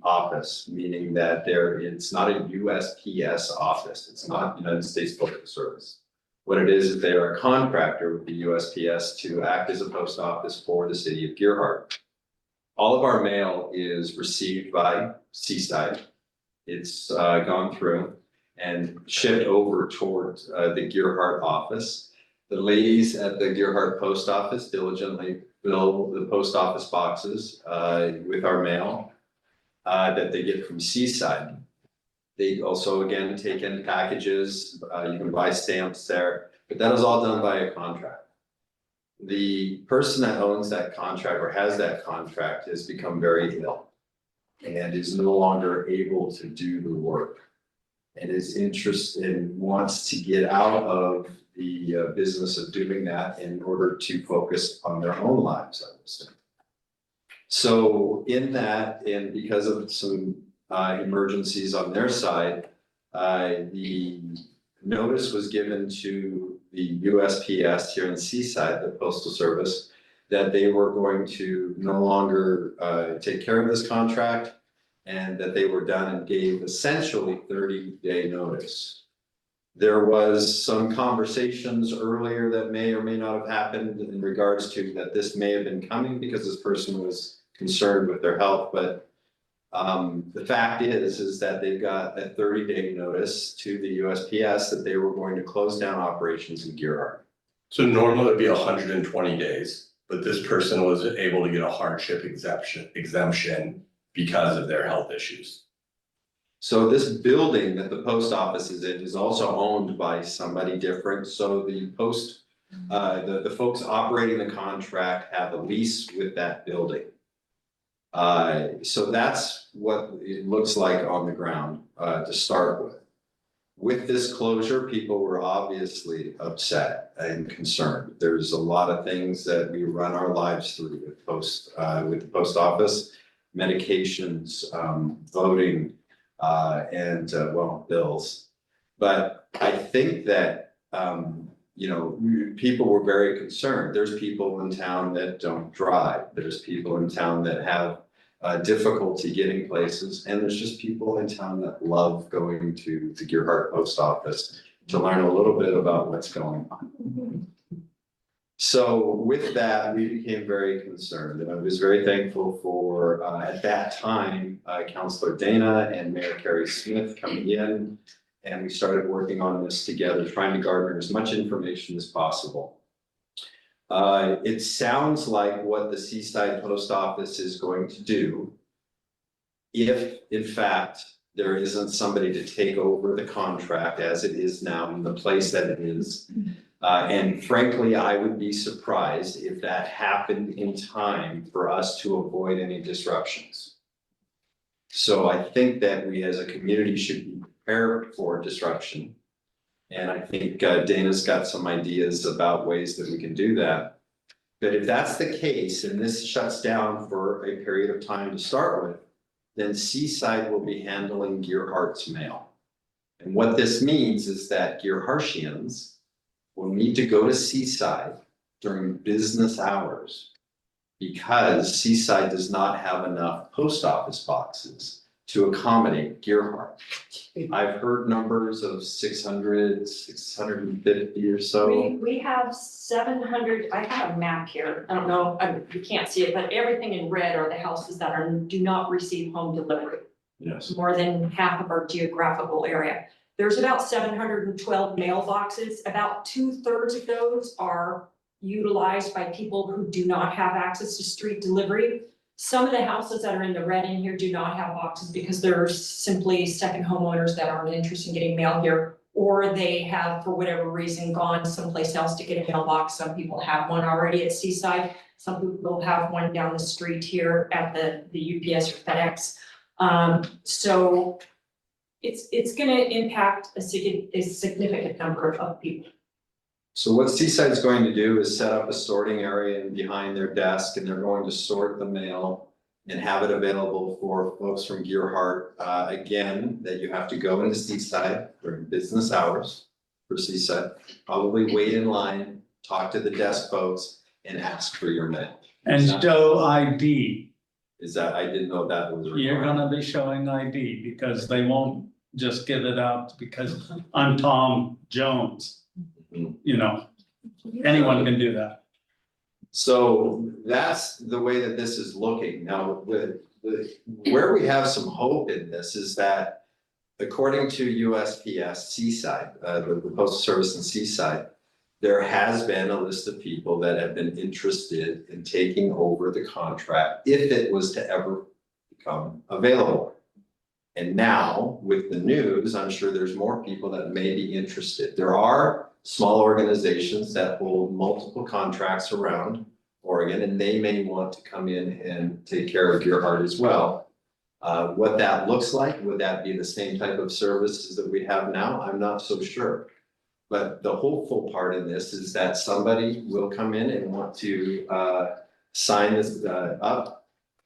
office, meaning that it's not a USPS office. It's not United States Postal Service. What it is they are a contractor with the USPS to act as a post office for the city of Gerhardt. All of our mail is received by Seaside. It's gone through and shipped over towards the Gerhardt office. The ladies at the Gearhart Post Office diligently fill the post office boxes with our mail that they get from Seaside. They also, again, take in packages, you can buy stamps there, but that is all done by a contract. The person that owns that contract or has that contract has become very ill and is no longer able to do the work. And is interested, wants to get out of the business of doing that in order to focus on their own lives, I would say. So in that, and because of some emergencies on their side, the notice was given to the USPS here in Seaside, the Postal Service, that they were going to no longer take care of this contract and that they were done and gave essentially 30-day notice. There was some conversations earlier that may or may not have happened in regards to that this may have been coming because this person was concerned with their health, but the fact is that they've got a 30-day notice to the USPS that they were going to close down operations in Gearhart. So normally it'd be 120 days, but this person was able to get a hardship exemption because of their health issues. So this building that the post office is in is also owned by somebody different. So the the folks operating the contract have a lease with that building. So that's what it looks like on the ground to start with. With this closure, people were obviously upset and concerned. There's a lot of things that we run our lives through with the post office, medications, voting, and well, bills. But I think that people were very concerned. There's people in town that don't drive. There's people in town that have difficulty getting places, and there's just people in town that love going to the Gearhart Post Office to learn a little bit about what's going on. So with that, we became very concerned, and I was very thankful for at that time Councilor Dana and Mayor Carrie Smith coming in, and we started working on this together, trying to garner as much information as possible. It sounds like what the Seaside Post Office is going to do, if in fact there isn't somebody to take over the contract as it is now in the place that it is. And frankly, I would be surprised if that happened in time for us to avoid any disruptions. So I think that we as a community should be prepared for disruption. And I think Dana's got some ideas about ways that we can do that. But if that's the case, and this shuts down for a period of time to start with, then Seaside will be handling Gearhart's mail. And what this means is that Gearhartians will need to go to Seaside during business hours because Seaside does not have enough post office boxes to accommodate Gearhart. I've heard numbers of 600, 650 or so. We have 700, I have a map here, I don't know, you can't see it, but everything in red are the houses that do not receive home delivery. Yes. More than half of our geographical area. There's about 712 mailboxes, about 2/3 of those are utilized by people who do not have access to street delivery. Some of the houses that are in the red in here do not have boxes because they're simply second homeowners that aren't interested in getting mail here. Or they have, for whatever reason, gone someplace else to get a mailbox. Some people have one already at Seaside. Some people have one down the street here at the UPS or FedEx. So it's gonna impact a significant number of people. So what Seaside is going to do is set up a sorting area behind their desk, and they're going to sort the mail and have it available for folks from Gearhart. Again, that you have to go into Seaside during business hours for Seaside, probably wait in line, talk to the desk folks and ask for your mail. And show ID. Is that, I didn't know that was. You're gonna be showing ID because they won't just give it out because I'm Tom Jones. You know, anyone can do that. So that's the way that this is looking. Now, where we have some hope in this is that according to USPS Seaside, the Postal Service in Seaside, there has been a list of people that have been interested in taking over the contract if it was to ever become available. And now, with the news, I'm sure there's more people that may be interested. There are small organizations that hold multiple contracts around Oregon, and they may want to come in and take care of Gearhart as well. What that looks like, would that be the same type of services that we have now? I'm not so sure. But the hopeful part in this is that somebody will come in and want to sign this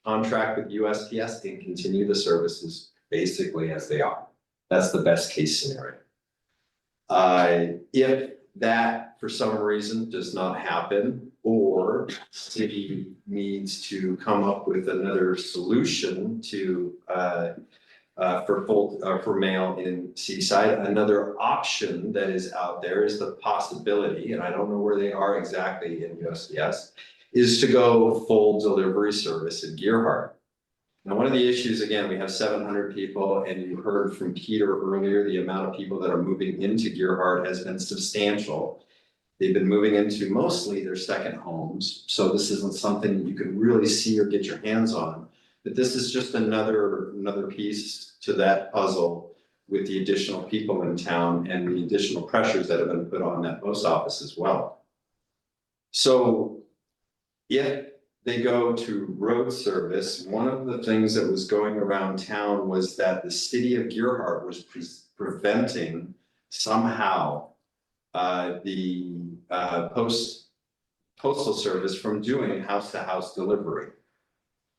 contract with USPS and continue the services basically as they are. That's the best case scenario. If that for some reason does not happen, or city needs to come up with another solution to for mail in Seaside, another option that is out there is the possibility, and I don't know where they are exactly in USPS, is to go full delivery service in Gearhart. Now, one of the issues, again, we have 700 people, and you heard from Peter earlier, the amount of people that are moving into Gearhart has been substantial. They've been moving into mostly their second homes, so this isn't something that you can really see or get your hands on. But this is just another piece to that puzzle with the additional people in town and the additional pressures that have been put on that post office as well. So if they go to road service, one of the things that was going around town was that the city of Gearhart was preventing somehow the postal service from doing house-to-house delivery.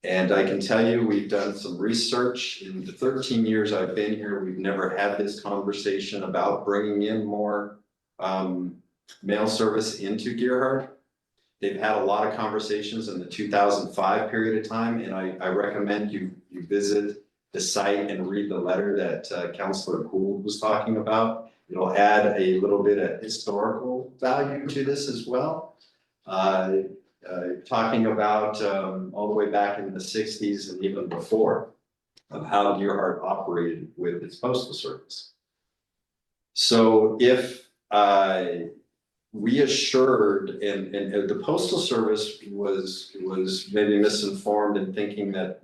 And I can tell you, we've done some research. In the 13 years I've been here, we've never had this conversation about bringing in more mail service into Gearhart. They've had a lot of conversations in the 2005 period of time, and I recommend you visit the site and read the letter that Councilor Gould was talking about. It'll add a little bit of historical value to this as well. Talking about all the way back in the 60s and even before of how Gearhart operated with its postal service. So if we assured, and the postal service was maybe misinformed in thinking that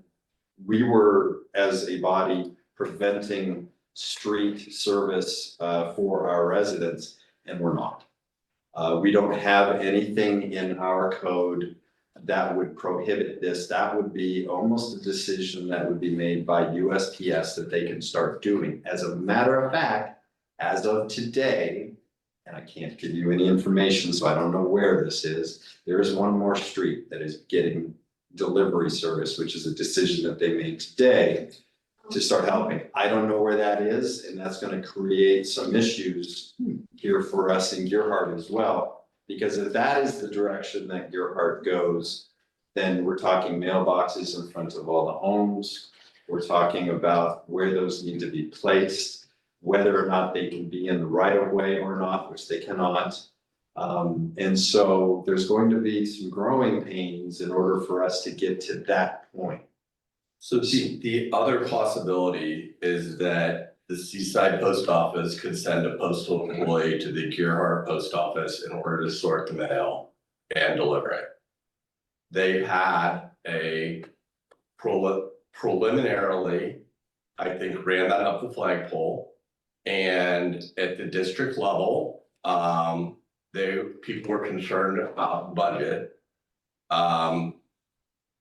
we were as a body preventing street service for our residents, and we're not. We don't have anything in our code that would prohibit this. That would be almost a decision that would be made by USPS that they can start doing. As a matter of fact, as of today, and I can't give you any information, so I don't know where this is, there is one more street that is getting delivery service, which is a decision that they made today to start helping. I don't know where that is, and that's gonna create some issues here for us in Gearhart as well. Because if that is the direction that Gearhart goes, then we're talking mailboxes in front of all the homes. We're talking about where those need to be placed, whether or not they can be in the right of way or not, which they cannot. And so there's going to be some growing pains in order for us to get to that point. So the other possibility is that the Seaside Post Office could send a postal employee to the Gearhart Post Office in order to sort the mail and deliver it. They've had a preliminarily, I think, ran that up the flagpole. And at the district level, people were concerned about budget. I've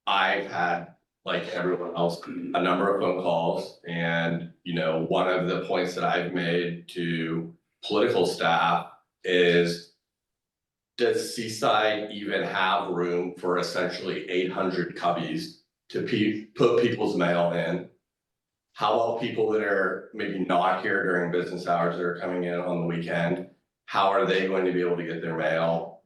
had, like everyone else, a number of phone calls, and one of the points that I've made to political staff is, does Seaside even have room for essentially 800 cubbies to put people's mail in? How about people that are maybe not here during business hours that are coming in on the weekend? How are they going to be able to get their mail?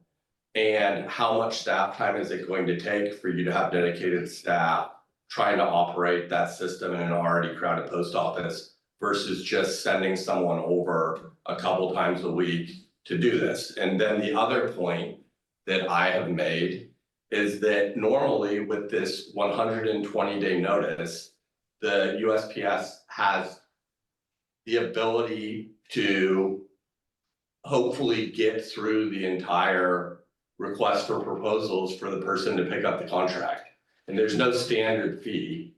And how much staff time is it going to take for you to have dedicated staff trying to operate that system in an already crowded post office versus just sending someone over a couple times a week to do this? And then the other point that I have made is that normally with this 120-day notice, the USPS has the ability to hopefully get through the entire request for proposals for the person to pick up the contract. And there's no standard fee.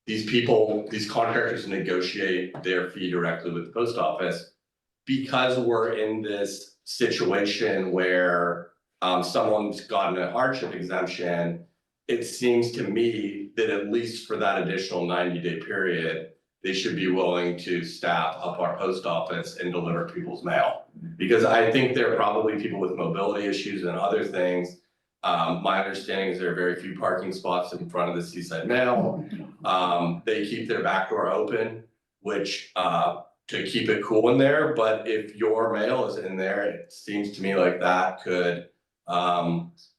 These people, these contractors negotiate their fee directly with the post office. Because we're in this situation where someone's gotten a hardship exemption, it seems to me that at least for that additional 90-day period, they should be willing to staff up our post office and deliver people's mail. Because I think there are probably people with mobility issues and other things. My understanding is there are very few parking spots in front of the Seaside Mail. They keep their back door open, which to keep it cool in there, but if your mail is in there, it seems to me like that could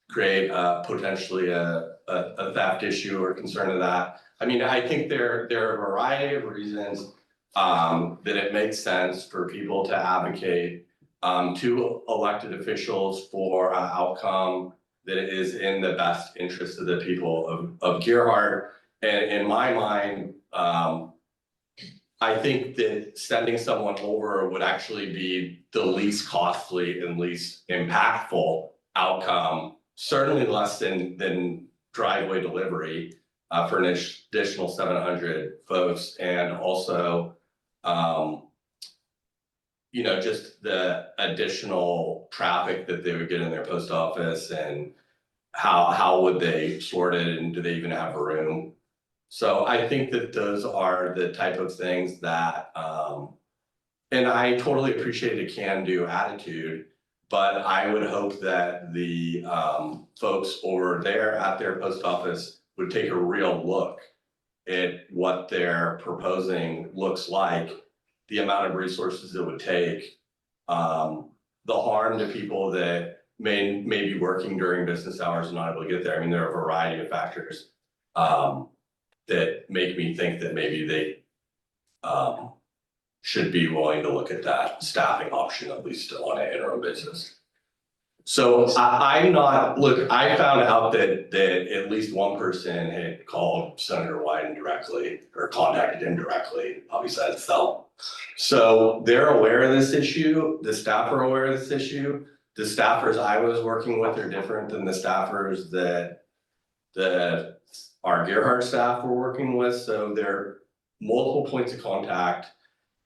create potentially a theft issue or concern of that. I mean, I think there are a variety of reasons that it makes sense for people to advocate to elected officials for an outcome that is in the best interest of the people of Gerhart. And in my mind, I think that sending someone over would actually be the least costly and least impactful outcome, certainly less than driveway delivery for an additional 700 folks, and also you know, just the additional traffic that they would get in their post office, and how would they sort it, and do they even have a room? So I think that those are the type of things that, and I totally appreciate a can-do attitude, but I would hope that the folks over there at their post office would take a real look at what they're proposing looks like, the amount of resources it would take, the harm to people that may be working during business hours and not able to get there. I mean, there are a variety of factors that make me think that maybe they should be willing to look at that staffing option, at least on an interim basis. So I'm not, look, I found out that at least one person had called Senator Wyden directly, or contacted him directly, obviously as cell. So they're aware of this issue, the staff are aware of this issue. The staffers I was working with are different than the staffers that our Gerhart staff were working with, so there are multiple points of contact.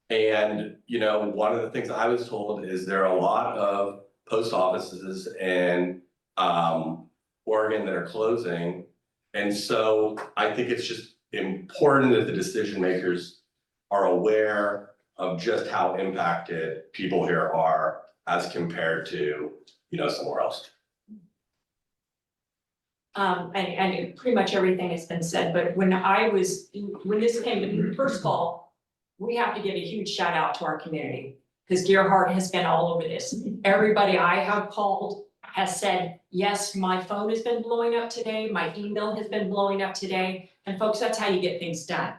And, you know, one of the things I was told is there are a lot of post offices in Oregon that are closing. And so I think it's just important that the decision makers are aware of just how impacted people here are as compared to, you know, somewhere else. And pretty much everything has been said, but when this came, first of all, we have to give a huge shout out to our community, because Gerhart has been all over this. Everybody I have called has said, yes, my phone has been blowing up today, my email has been blowing up today, and folks, that's how you get things done.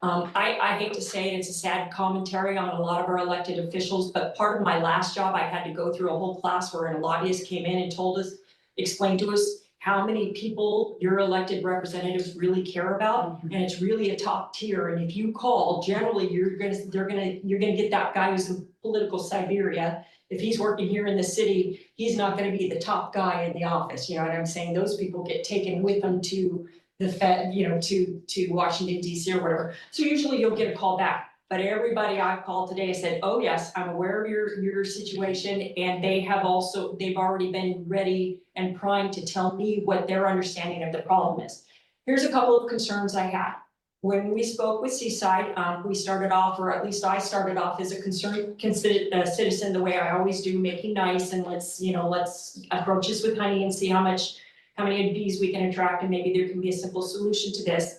I hate to say it, it's a sad commentary on a lot of our elected officials, but part of my last job, I had to go through a whole class where a lobbyist came in and told us, explained to us how many people your elected representatives really care about, and it's really a top tier. And if you call, generally you're gonna get that guy who's in political Siberia. If he's working here in the city, he's not gonna be the top guy in the office. You know what I'm saying? Those people get taken with them to the Fed, you know, to Washington DC or whatever. So usually you'll get a call back. But everybody I've called today said, oh yes, I'm aware of your situation, and they've already been ready and primed to tell me what their understanding of the problem is. Here's a couple of concerns I had. When we spoke with Seaside, we started off, or at least I started off as a concerned citizen, the way I always do, making nice, and let's approach this with honey and see how many bees we can attract, and maybe there can be a simple solution to this.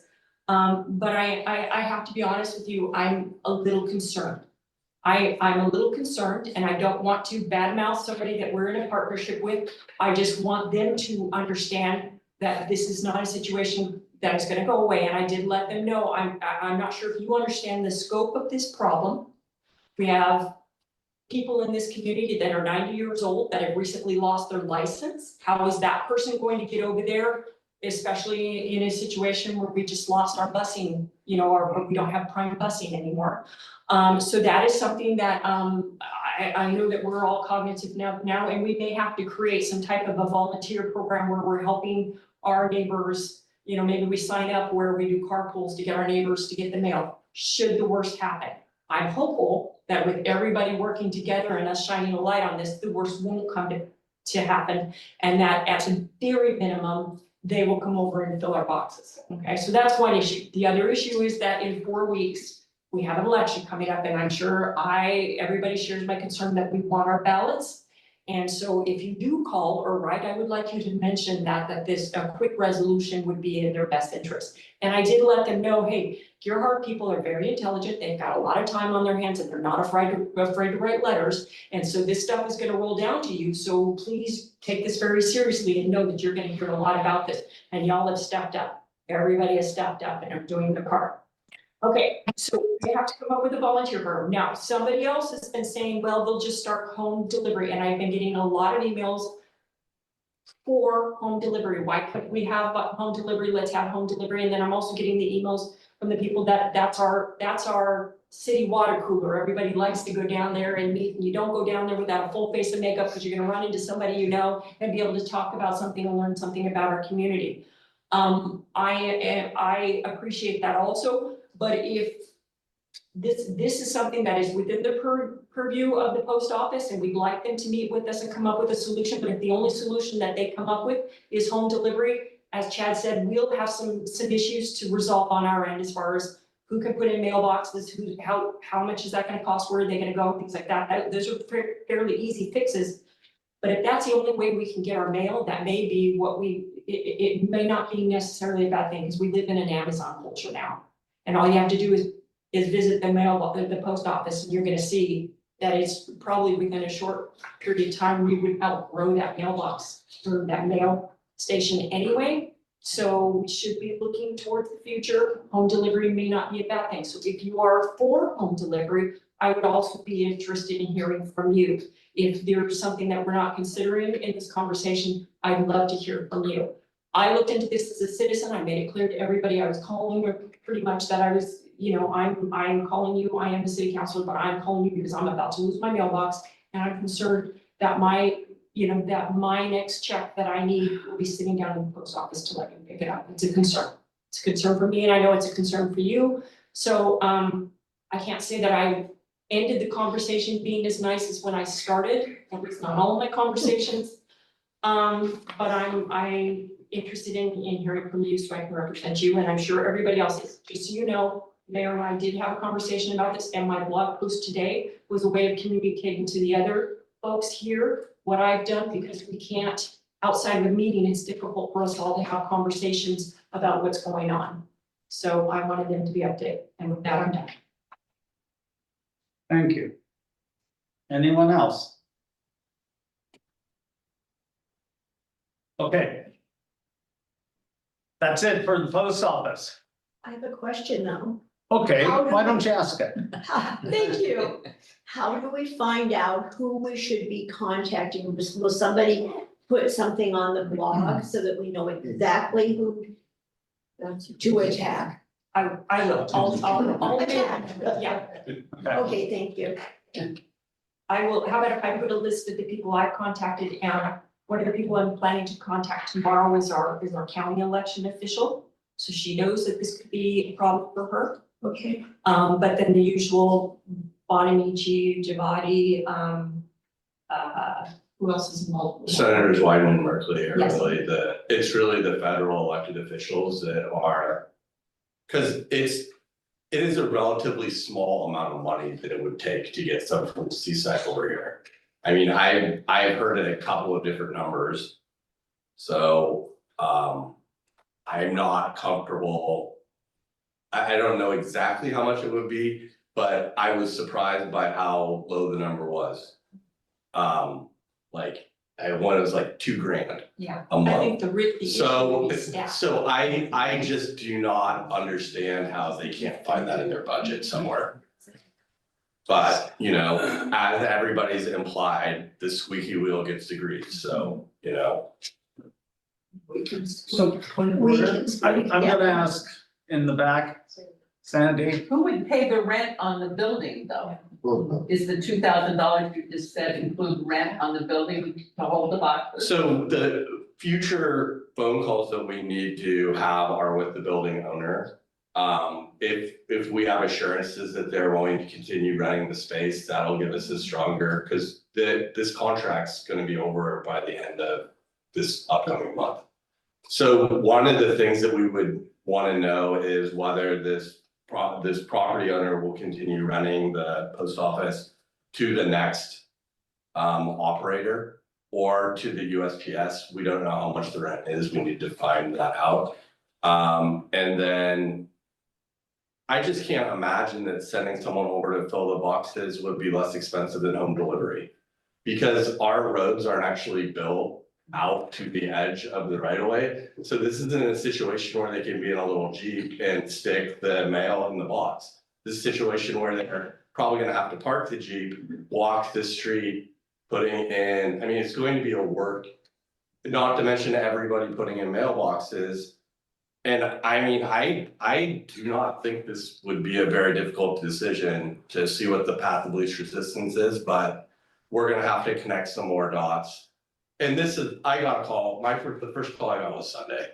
But I have to be honest with you, I'm a little concerned. I'm a little concerned, and I don't want to badmouth somebody that we're in a partnership with. I just want them to understand that this is not a situation that is gonna go away, and I did let them know, I'm not sure if you understand the scope of this problem. We have people in this community that are 90 years old that have recently lost their license. How is that person going to get over there? especially in a situation where we just lost our busing, you know, or we don't have prime busing anymore. So that is something that, I know that we're all cognitive now, and we may have to create some type of a volunteer program where we're helping our neighbors. You know, maybe we sign up where we do carpools to get our neighbors to get the mail, should the worst happen. I'm hopeful that with everybody working together and us shining a light on this, the worst won't come to happen. And that at the very minimum, they will come over and fill our boxes, okay? So that's one issue. The other issue is that in 4 weeks, we have an election coming up, and I'm sure everybody shares my concern that we want our ballots. And so if you do call or write, I would like you to mention that a quick resolution would be in their best interest. And I did let them know, hey, Gerhart people are very intelligent, they've got a lot of time on their hands, and they're not afraid to write letters. And so this stuff is gonna roll down to you, so please take this very seriously and know that you're gonna hear a lot about this. And y'all have stepped up, everybody has stepped up and are doing their part. Okay, so we have to come up with a volunteer program. Now, somebody else has been saying, well, they'll just start home delivery, and I've been getting a lot of emails for home delivery. Why couldn't we have home delivery? Let's have home delivery. And then I'm also getting the emails from the people that's our city water cooler. Everybody likes to go down there and meet, and you don't go down there without a full face of makeup because you're gonna run into somebody you know and be able to talk about something and learn something about our community. I appreciate that also. But if this is something that is within the purview of the post office, and we'd like them to meet with us and come up with a solution, but if the only solution that they come up with is home delivery, as Chad said, we'll have some issues to resolve on our end as far as who can put in mailboxes, how much is that gonna cost, where are they gonna go, things like that. Those are fairly easy fixes. But if that's the only way we can get our mail, that may be it may not be necessarily a bad thing, because we live in an Amazon culture now. And all you have to do is visit the post office, and you're gonna see that it's probably within a short period of time, we would outgrow that mailbox or that mail station anyway. So we should be looking towards the future. Home delivery may not be a bad thing. So if you are for home delivery, I would also be interested in hearing from you. If there's something that we're not considering in this conversation, I'd love to hear from you. I looked into this as a citizen. I made it clear to everybody I was calling, or pretty much that I was, you know, I'm calling you, I am the city councilor, but I'm calling you because I'm about to lose my mailbox. And I'm concerned that my next check that I need will be sitting down in the post office to let me pick it up. It's a concern. It's a concern for me, and I know it's a concern for you. So I can't say that I ended the conversation being as nice as when I started. At least not all of my conversations. But I'm interested in hearing from you so I can represent you, and I'm sure everybody else is. Just so you know, Mayor and I did have a conversation about this, and my blog post today was a way of communicating to the other folks here what I've done, because we can't, outside of a meeting, it's difficult for us all to have conversations about what's going on. So I wanted them to be updated, and with that, I'm done. Thank you. Anyone else? Okay. That's it for the post office. I have a question though. Okay, why don't you ask it? Thank you. How do we find out who we should be contacting? Will somebody put something on the blog so that we know exactly who to attack? I will, I'll Attack. yeah. Okay, thank you. I will, how about if I put a list of the people I've contacted, and one of the people I'm planning to contact tomorrow is our county election official. So she knows that this could be a problem for her. Okay. But then the usual Bonamici, Javati, who else is involved? Senators Wyden and Merkley are Yes. really it's really the federal elected officials that are. Cause it is a relatively small amount of money that it would take to get someone from CSEC over here. I mean, I've heard a couple of different numbers. So, I'm not comfortable. I don't know exactly how much it would be, but I was surprised by how low the number was. Like, one was like $2,000 Yeah, a month. I think the issue would be staff. So I just do not understand how they can't find that in their budget somewhere. But, you know, as everybody's implied, the squeaky wheel gets the grease, so, you know. So, point of We order. can speak, I'm yeah. gonna ask in the back, Sandy. Who would pay the rent on the building though? Is the $2,000 you just said include rent on the building to hold the boxes? So the future phone calls that we need to have are with the building owner. If we have assurances that they're willing to continue renting the space, that'll give us a stronger, because this contract's gonna be over by the end of this upcoming month. So one of the things that we would wanna know is whether this property owner will continue renting the post office to the next operator or to the USPS. We don't know how much the rent is. We need to find that out. And then I just can't imagine that sending someone over to fill the boxes would be less expensive than home delivery. Because our roads aren't actually built out to the edge of the right of way. So this isn't a situation where they can be in a little Jeep and stick the mail in the box. This is a situation where they're probably gonna have to park the Jeep, walk the street, putting in, I mean, it's going to be a work. Not to mention everybody putting in mailboxes. And I mean, I do not think this would be a very difficult decision to see what the path of least resistance is, but we're gonna have to connect some more dots. And this is, I got a call, the first call I got was Sunday.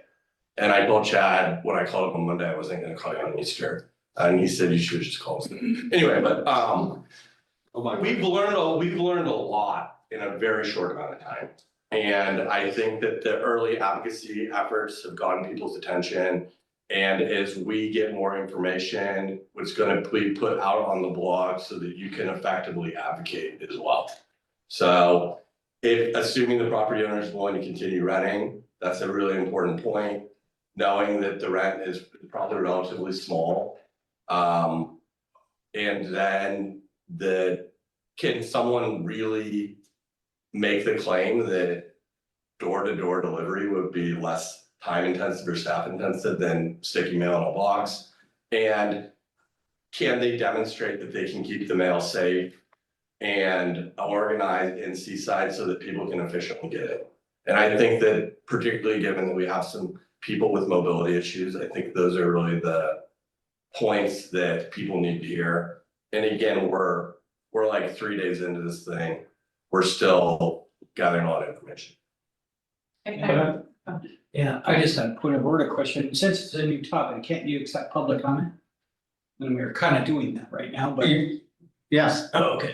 And I told Chad, when I called him on Monday, I wasn't gonna call you on Easter. And he said, you should just call us. Anyway, but, we've learned a lot in a very short amount of time. And I think that the early advocacy efforts have gotten people's attention. And as we get more information, it's gonna be put out on the blog so that you can effectively advocate as well. So if, assuming the property owner is willing to continue renting, that's a really important point. Knowing that the rent is probably relatively small. And then can someone really make the claim that door-to-door delivery would be less time intensive or staff intensive than sticking mail in a box? And can they demonstrate that they can keep the mail safe and organized in Seaside so that people can efficiently get it? And I think that particularly given that we have some people with mobility issues, I think those are really the points that people need to hear. And again, we're like 3 days into this thing. We're still gathering a lot of information. Yeah, I just had a point of order question. Since it's a new topic, can't you accept public comment? And we're kind of doing that right now, but. Yes. Oh, okay.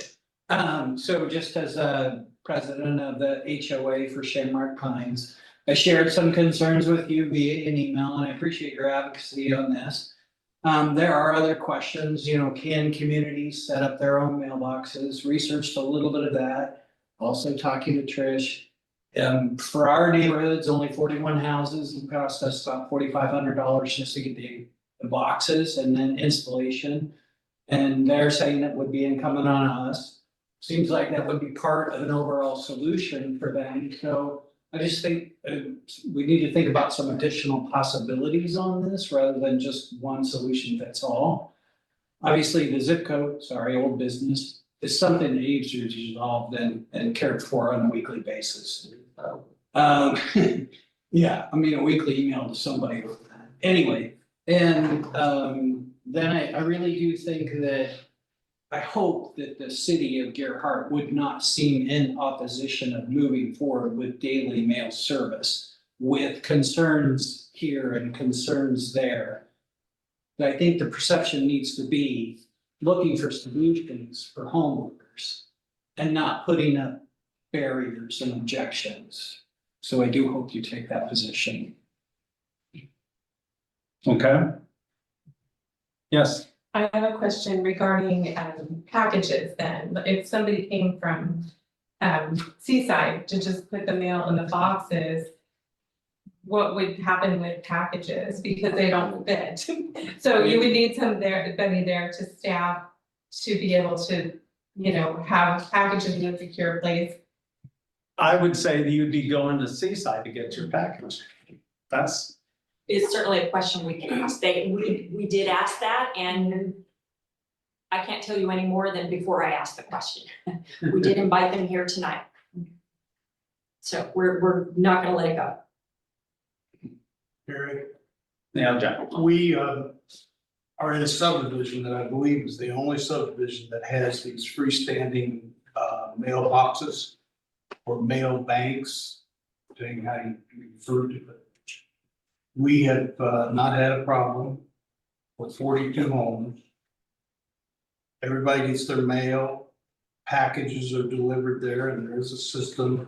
So just as a president of the HOA for Shamrock Pines, I shared some concerns with you via an email, and I appreciate your advocacy on this. There are other questions, can communities set up their own mailboxes? Researched a little bit of that. Also talking to Trish. For our neighborhoods, only 41 houses, it cost us about $4,500 just to get the boxes and then installation. And they're saying it would be incumbent on us. Seems like that would be part of an overall solution for them. So I just think we need to think about some additional possibilities on this rather than just one solution fits all. Obviously, the zip code, old business, is something that needs to be resolved and cared for on a weekly basis. Yeah, I mean, a weekly email to somebody. Anyway, and then I really do think that I hope that the city of Gerhart would not seem in opposition of moving forward with daily mail service with concerns here and concerns there. But I think the perception needs to be looking for solutions for homeowners and not putting up barriers and objections. So I do hope you take that position. Okay. Yes. I have a question regarding packages then. If somebody came from Seaside to just put the mail in the boxes, what would happen with packages because they don't fit? So you would need somebody there to staff to be able to, have packages in a secure place. I would say that you'd be going to Seaside to get your package. That's. It's certainly a question we can ask. We did ask that, and I can't tell you any more than before I asked the question. We did invite them here tonight. So we're not gonna let it go. Gary, Yeah, Jack. we are in a subdivision that I believe is the only subdivision that has these freestanding mailboxes or mail banks, depending how you refer to it. We have not had a problem with 42 homes. Everybody gets their mail, packages are delivered there, and there is a system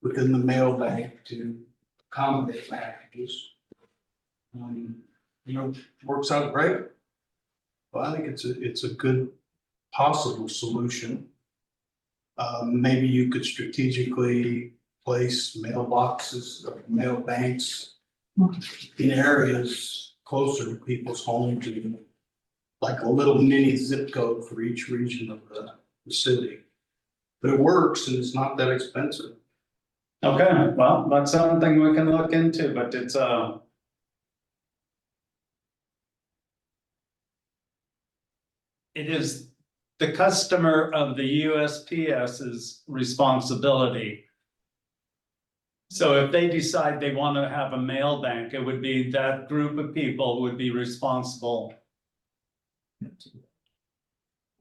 within the mail bank to accommodate packages. You know, works out great. Well, I think it's a good possible solution. Maybe you could strategically place mailboxes, or mail banks in areas closer to people's homes, to like a little mini zip code for each region of the city. But it works and it's not that expensive. Okay, well, that's something we can look into, but it's it is the customer of the USPS's responsibility. So if they decide they want to have a mail bank, it would be that group of people would be responsible.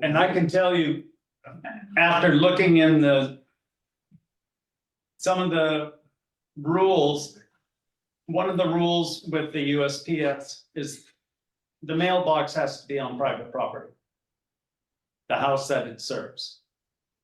And I can tell you, after looking in some of the rules, one of the rules with the USPS is the mailbox has to be on private property. The house that it serves.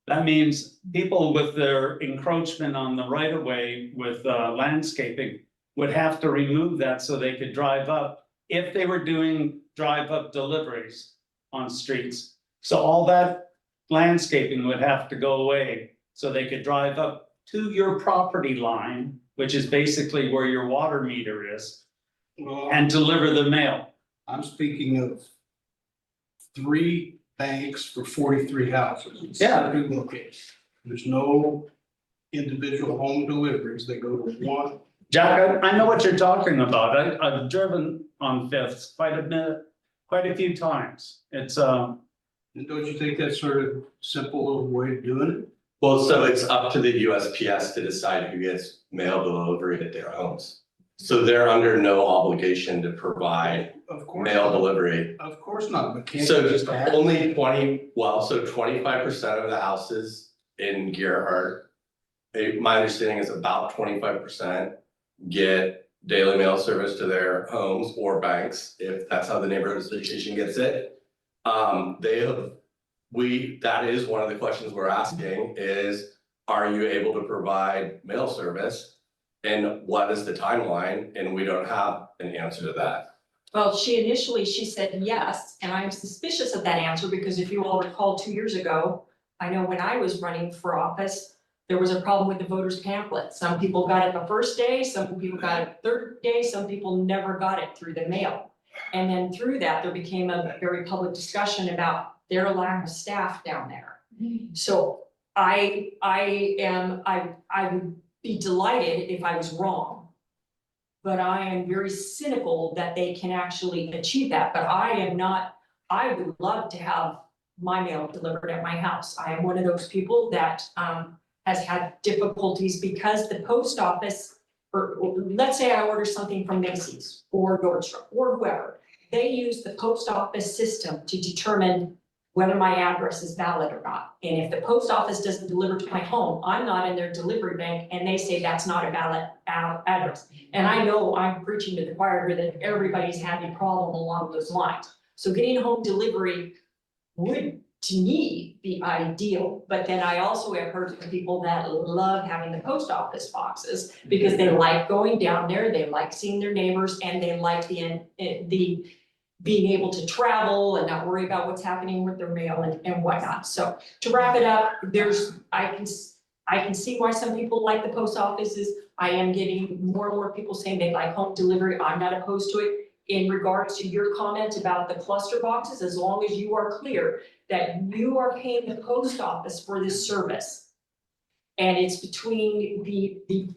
That means people with their encroachment on the right of way with landscaping would have to remove that so they could drive up if they were doing drive up deliveries on streets. So all that landscaping would have to go away so they could drive up to your property line, which is basically where your water meter is, and deliver the mail. I'm speaking of 3 banks for 43 houses. Yeah. There's no individual home deliveries, they go to one. Jack, I know what you're talking about. I've driven on Fifth quite a few times. It's And don't you think that's sort of simple little way of doing it? Well, so it's up to the USPS to decide who gets mail delivery at their homes. So they're under no obligation to provide Of course. mail delivery. Of course not, but can't So you just add? only 25% of the houses in Gerhart, my understanding is about 25% get daily mail service to their homes or banks, if that's how the neighborhood association gets it. That is one of the questions we're asking is, are you able to provide mail service? And what is the timeline? And we don't have an answer to that. Well, she said yes, and I'm suspicious of that answer because if you all recall 2 years ago, I know when I was running for office, there was a problem with the voters pamphlet. Some people got it the first day, some people got it the third day, some people never got it through the mail. And then through that, there became a very public discussion about their lack of staff down there. So I would be delighted if I was wrong. But I am very cynical that they can actually achieve that, but I am not, I would love to have my mail delivered at my house. I am one of those people that has had difficulties because the post office, or let's say I order something from Macy's or Nordstrom or whoever, they use the post office system to determine whether my address is valid or not. And if the post office doesn't deliver to my home, I'm not in their delivery bank and they say that's not a valid address. And I know I'm preaching to the choir here that everybody's having a problem along those lines. So getting home delivery would, to me, be ideal. But then I also have heard from people that love having the post office boxes because they like going down there, they like seeing their neighbors, and they like the being able to travel and not worry about what's happening with their mail and whatnot. So to wrap it up, I can see why some people like the post offices. I am getting more and more people saying they like home delivery. I'm not opposed to it. In regards to your comment about the cluster boxes, as long as you are clear that you are paying the post office for this service. And it's between the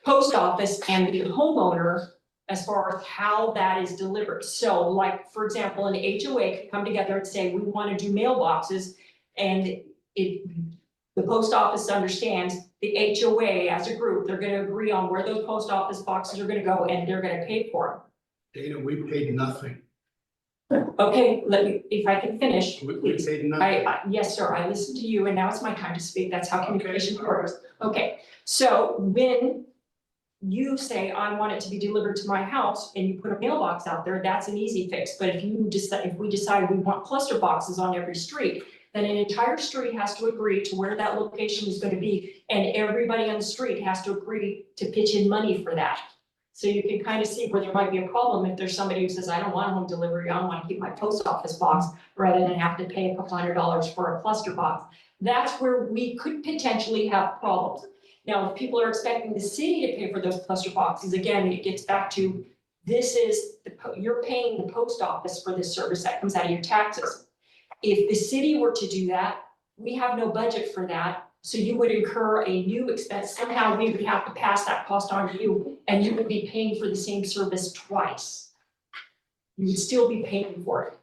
post office and the homeowner as far as how that is delivered. So like, for example, an HOA could come together and say, we want to do mailboxes, and the The post office understands the HOA as a group, they're gonna agree on where those post office boxes are gonna go and they're gonna pay for Dana, we paid nothing. them. Okay, let me, if I can finish, We please. paid nothing. Yes, sir, I listened to you and now it's my time to speak. That's how communication works. Okay, so when you say, I want it to be delivered to my house and you put a mailbox out there, that's an easy fix. But if you decide, if we decide we want cluster boxes on every street, then an entire street has to agree to where that location is gonna be. And everybody on the street has to agree to pitch in money for that. So you can kind of see where there might be a problem if there's somebody who says, I don't want home delivery, I want to keep my post office box, rather than have to pay a couple $100 for a cluster box. That's where we could potentially have problems. Now, if people are expecting the city to pay for those cluster boxes, again, it gets back to, this is, you're paying the post office for this service that comes out of your taxes. If the city were to do that, we have no budget for that. So you would incur a new expense. Somehow we would have to pass that cost on to you and you would be paying for the same service twice. You would still be paying for it.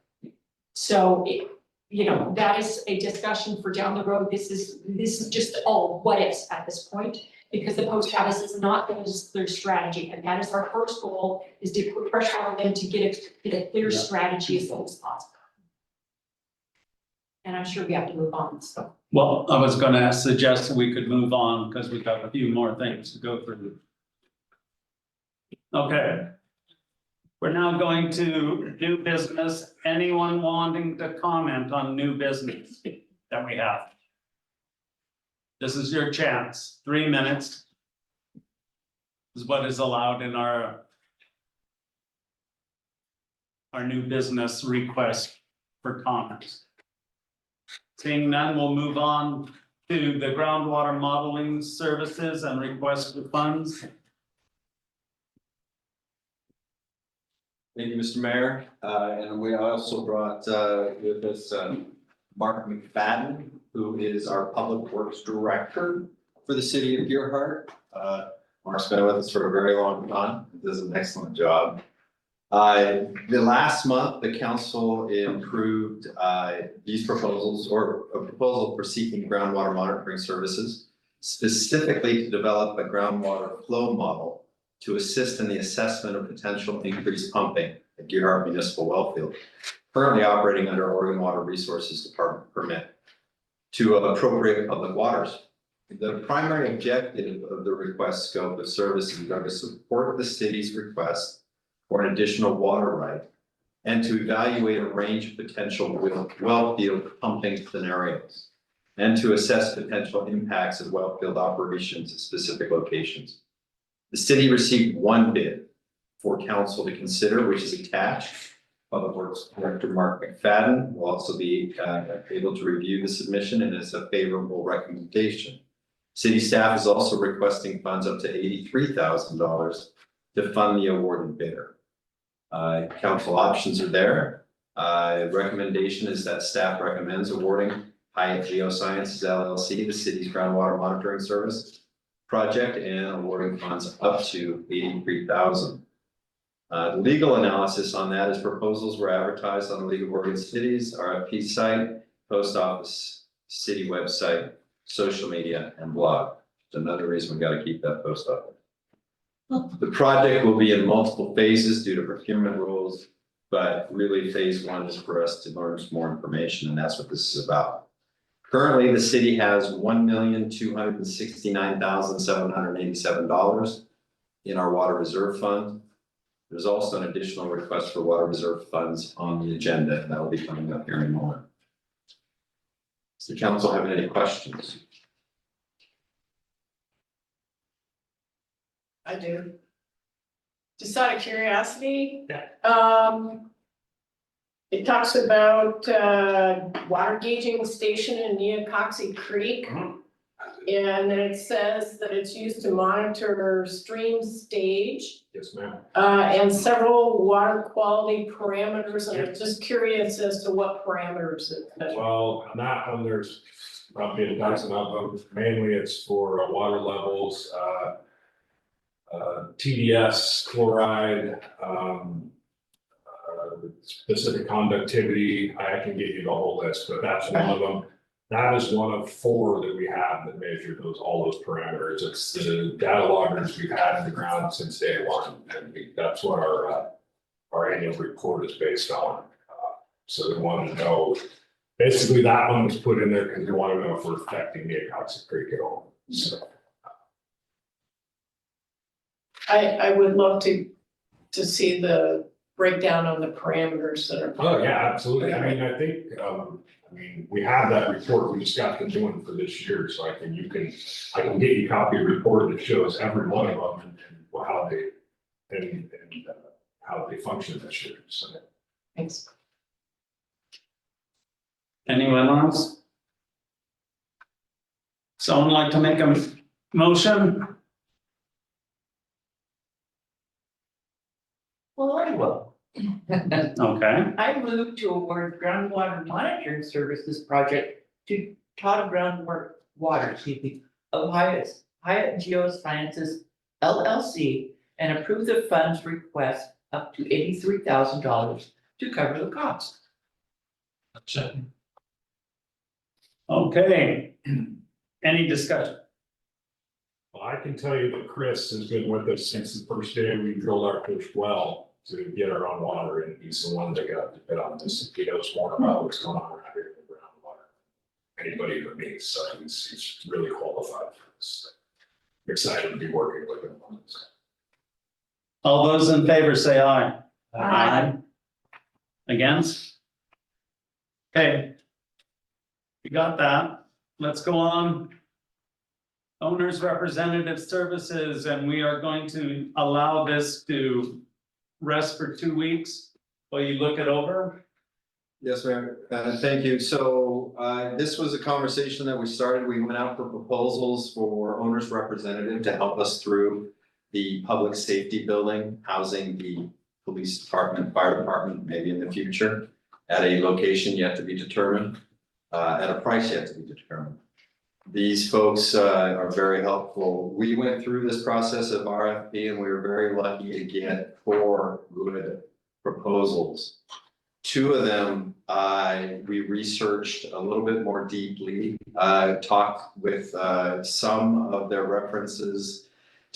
So that is a discussion for down the road. This is just all what ifs at this point, because the post office is not their strategy. And that is our first goal, is to put pressure on them to get a clear strategy as soon as possible. And I'm sure we have to move on, so. Well, I was gonna suggest we could move on because we've got a few more things to go through. Okay. We're now going to new business. Anyone wanting to comment on new business that we have? This is your chance, 3 minutes. Is what is allowed in our new business request for comments. Seeing none, we'll move on to the groundwater modeling services and request for funds. Thank you, Mr. Mayor. And we also brought with us Mark McFadden, who is our Public Works Director for the city of Deerheart. Mark's been with us for a very long time, does an excellent job. The last month, the council improved these proposals, or a proposal for seeking groundwater monitoring services, specifically to develop a groundwater flow model to assist in the assessment of potential increased pumping at Deerheart Municipal Wellfield, currently operating under Oregon Water Resources Department permit to appropriate public waters. The primary objective of the request scope of services is to support the city's request for an additional water right, and to evaluate a range of potential wellfield pumping scenarios, and to assess potential impacts of wellfield operations at specific locations. The city received one bid for council to consider, which is attached. Public Works Director Mark McFadden will also be able to review the submission, and it's a favorable recommendation. City staff is also requesting funds up to $83,000 to fund the awarded bidder. Council options are there. Recommendation is that staff recommends awarding Hyatt Geosciences LLC, the city's groundwater monitoring service project, and awarding funds up to $83,000. The legal analysis on that is proposals were advertised on the League of Oregon Cities RFP site, post office, city website, social media, and blog. It's another reason we got to keep that post office. The project will be in multiple phases due to procurement rules, but really phase one is for us to learn some more information, and that's what this is about. Currently, the city has $1,269,787 in our water reserve fund. There's also an additional request for water reserve funds on the agenda, and that will be coming up here in a moment. Does the council have any questions? I do. Just out of curiosity. It talks about water gauging station in Neocoxie Creek. And then it says that it's used to monitor stream stage. Yes, ma'am. And several water quality parameters. And I'm just curious as to what parameters it measures. Well, on that one, there's probably a dozen of them. Mainly it's for water levels, TDS, chloride, specific conductivity. I can get you the whole list, but that's one of them. That is one of 4 that we have that measure all those parameters. It's the data loggers we've had in the ground since day one, and that's what our annual report is based on. So they wanted to know, basically that one was put in there because they want to know if we're affecting the Acoxis Creek at all. So. I would love to see the breakdown on the parameters that are. Oh, yeah, absolutely. I mean, I think, we have that report. We just got the new one for this year, so I can get you a copy of the report that shows every one of them and how they function this year, so. Thanks. Anyone else? Someone like to make a motion? Well, I will. Okay, I move to award groundwater monitoring services project to Todd Groundwater of Hyatt Geosciences LLC and approve the funds request up to $83,000 to cover the cost. okay. Any discussion? Well, I can tell you that Chris has been with us since the first day we drilled our first well to get our own water, and he's the one that got to bid on this. He knows more about what's going on around here in the groundwater. Anybody but me, so he's really qualified for this. I'm excited to be working with him on this. All those in favor say aye. Aye. Against? Okay. We got that. Let's go on. Owners Representative Services, and we are going to allow this to rest for 2 weeks while you look it over. Yes, ma'am. Thank you. So this was a conversation that we started. We went out for proposals for owner's representative to help us through the public safety building, housing the police department, fire department, maybe in the future, at a location yet to be determined, at a price yet to be determined. These folks are very helpful. We went through this process of RFP and we were very lucky to get 4 good proposals. 2 of them, we researched a little bit more deeply, talked with some of their references,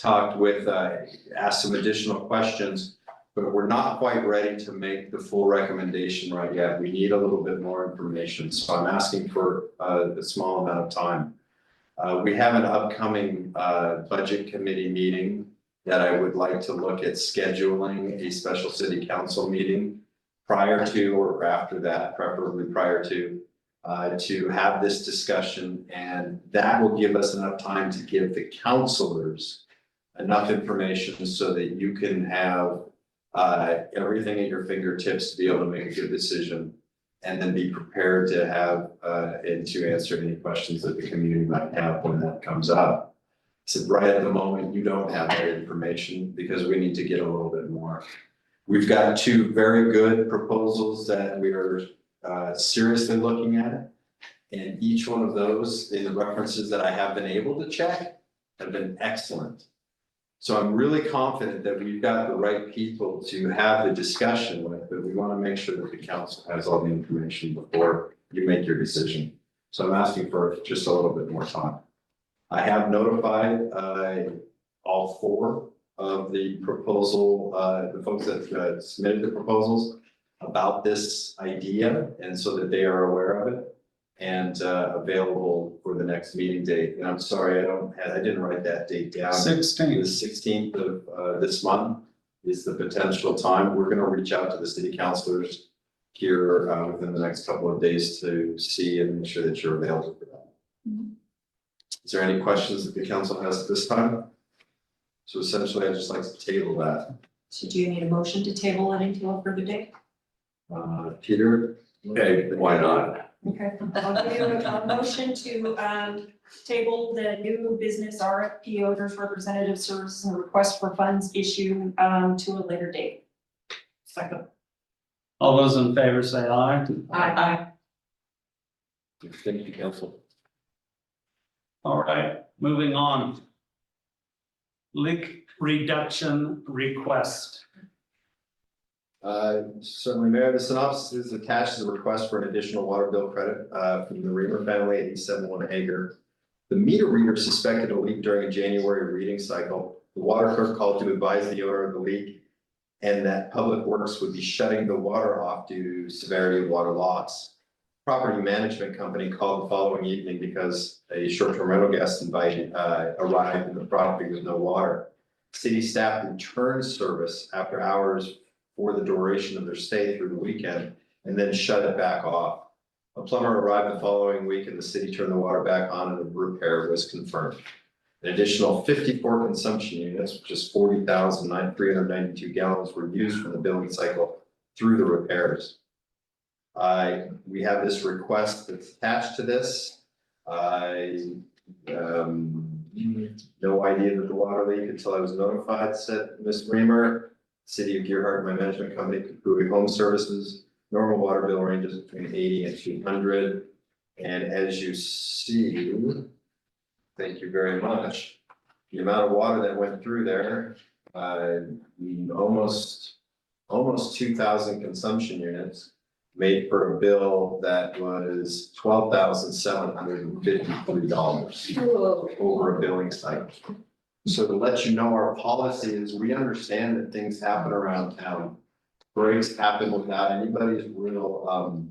asked some additional questions, but we're not quite ready to make the full recommendation right yet. We need a little bit more information, so I'm asking for a small amount of time. We have an upcoming budget committee meeting that I would like to look at scheduling a special city council meeting prior to or after that, preferably prior to have this discussion, and that will give us enough time to give the counselors enough information so that you can have everything at your fingertips to be able to make a good decision, and then be prepared to have and to answer any questions that the community might have when that comes up. So right at the moment, you don't have that information because we need to get a little bit more. We've got 2 very good proposals that we are seriously looking at. And each one of those, in the references that I have been able to check, have been excellent. So I'm really confident that we've got the right people to have the discussion with, but we want to make sure that the council has all the information before you make your decision. So I'm asking for just a little bit more time. I have notified all 4 of the proposal, the folks that submitted the proposals about this idea, and so that they are aware of it and available for the next meeting date. And I'm sorry, I didn't write that date down. 16th. The 16th of this month is the potential time. We're gonna reach out to the city councilors here within the next couple of days to see and make sure that you're available for that. Is there any questions that the council has at this time? So essentially, I'd just like to table that. So do you need a motion to table it until a further date? Peter? Okay, why not? Okay, I'll give you a motion to table the new business RFP owners representative services and request for funds issue to a later date. Second. All those in favor say aye. Aye. Thank you, council. All right, moving on. Leak reduction request. Certainly, Mayor, the synopsis attaches a request for an additional water bill credit from the Reamer family at 871 Hager. The meter reader suspected a leak during a January reading cycle. The water clerk called to advise the owner of the leak and that Public Works would be shutting the water off due to severity of water loss. Property management company called the following evening because a short-term rental guest arrived in the property with no water. City staff returned service after hours for the duration of their stay through the weekend and then shut it back off. A plumber arrived the following week and the city turned the water back on and the repair was confirmed. An additional 54 consumption units, which is 40,392 gallons, were used from the billing cycle through the repairs. We have this request that's attached to this. No idea that the water leak until I was notified, said Ms. Reamer. City of Gearhart, my management company, Capui Home Services. Normal water bill ranges between 80 and 200. And as you see, thank you very much. The amount of water that went through there, almost 2,000 consumption units made for a bill that was $12,753 over a billing cycle. So to let you know, our policy is we understand that things happen around town. Breaks happen without anybody's real,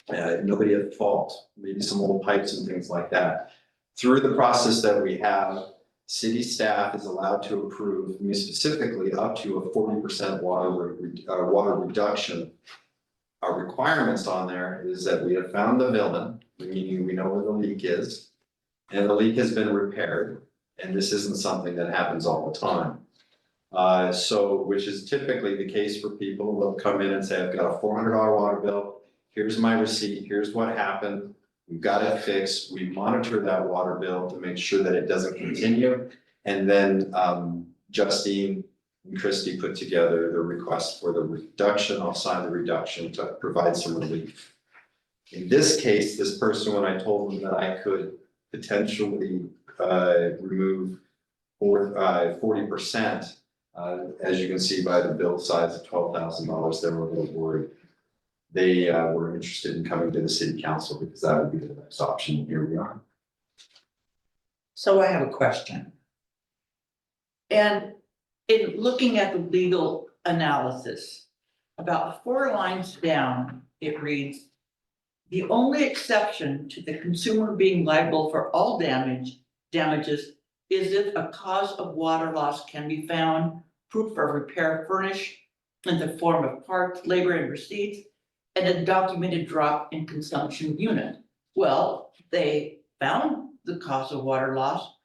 nobody at fault, maybe some old pipes and things like that. Through the process that we have, city staff is allowed to approve, me specifically, up to a 40% water reduction. Our requirements on there is that we have found the villain, meaning we know where the leak is, and the leak has been repaired. And this isn't something that happens all the time. Which is typically the case for people who will come in and say, I've got a $400 water bill. Here's my receipt. Here's what happened. We've got it fixed. We monitor that water bill to make sure that it doesn't continue. And then Justine and Christy put together the request for the reduction. I'll sign the reduction to provide some relief. In this case, this person, when I told them that I could potentially remove 40%, as you can see by the bill size of $12,000, they were a little worried. They were interested in coming to the city council because that would be the next option. Here we are. So I have a question. And in looking at the legal analysis, about 4 lines down, it reads, the only exception to the consumer being liable for all damages is if a cause of water loss can be found, proof of repair furnished in the form of parts, labor, and receipts, and a documented drop in consumption unit. Well, they found the cause of water loss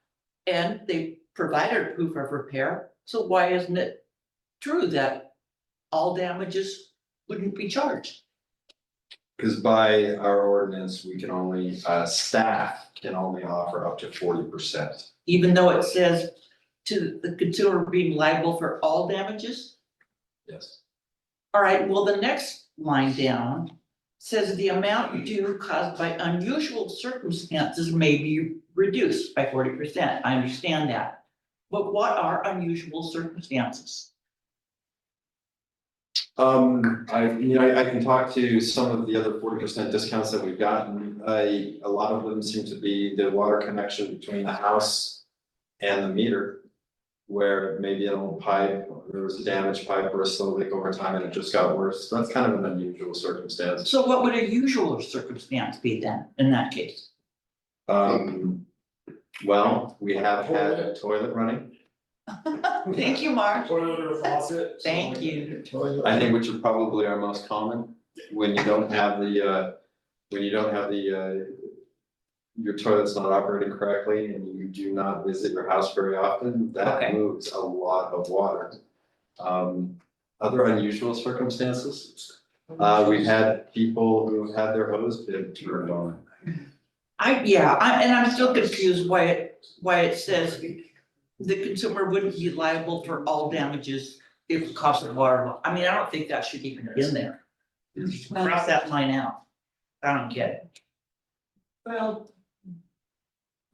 and they provided proof of repair. So why isn't it true that all damages wouldn't be charged? Because by our ordinance, we can only, staff can only offer up to 40%. Even though it says to the consumer being liable for all damages? Yes. All right, well, the next line down says the amount due caused by unusual circumstances may be reduced by 40%. I understand that. But what are unusual circumstances? I can talk to some of the other 40% discounts that we've gotten. A lot of them seem to be the water connection between the house and the meter, where maybe an old pipe, or there was a damaged pipe or a slow leak over time and it just got worse. That's kind of an unusual circumstance. So what would a usual circumstance be then, in that case? Well, we have had a toilet running. Thank you, Mark. Toilet or faucet. Thank you. I think which are probably our most common, when you don't have the, your toilet's not operating correctly and you do not visit your house very often, that Okay. moves a lot of water. Other unusual circumstances, we've had people who had their hose bib turned on. I'm still confused why it says the consumer wouldn't be liable for all damages if it cost of water. I mean, I don't think that should even be in there. Cross that line out. I don't get it. Well,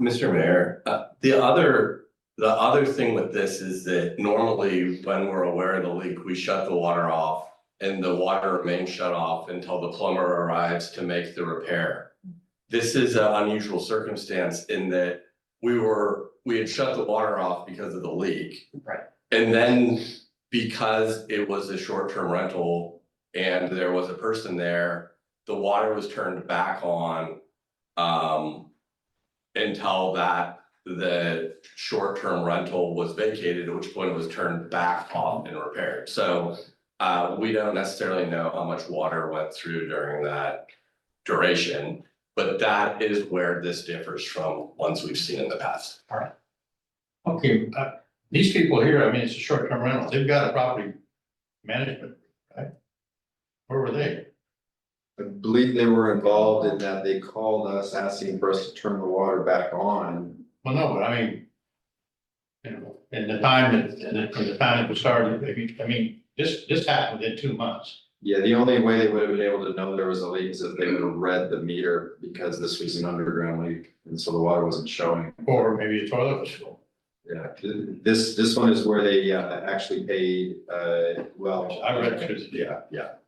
Mr. Mayor, the other thing with this is that normally when we're aware of the leak, we shut the water off and the water remained shut off until the plumber arrives to make the repair. This is an unusual circumstance in that we had shut the water off because of the leak. Right. And then because it was a short-term rental and there was a person there, the water was turned back on until the short-term rental was vacated, at which point it was turned back on and repaired. So we don't necessarily know how much water went through during that duration, but that is where this differs from ones we've seen in the past. Okay, these people here, I mean, it's a short-term rental, they've got a property management, right? Where were they? I believe they were involved in that. They called us asking for us to turn the water back on. Well, no, but I mean, you know, in the time it was started, I mean, this happened within 2 months. Yeah, the only way they would have been able to know there was a leak is if they would have read the meter, because this was an underground leak, and so the water wasn't showing. Or maybe a toilet was full. Yeah, this one is where they actually paid, well. I read it. Yeah.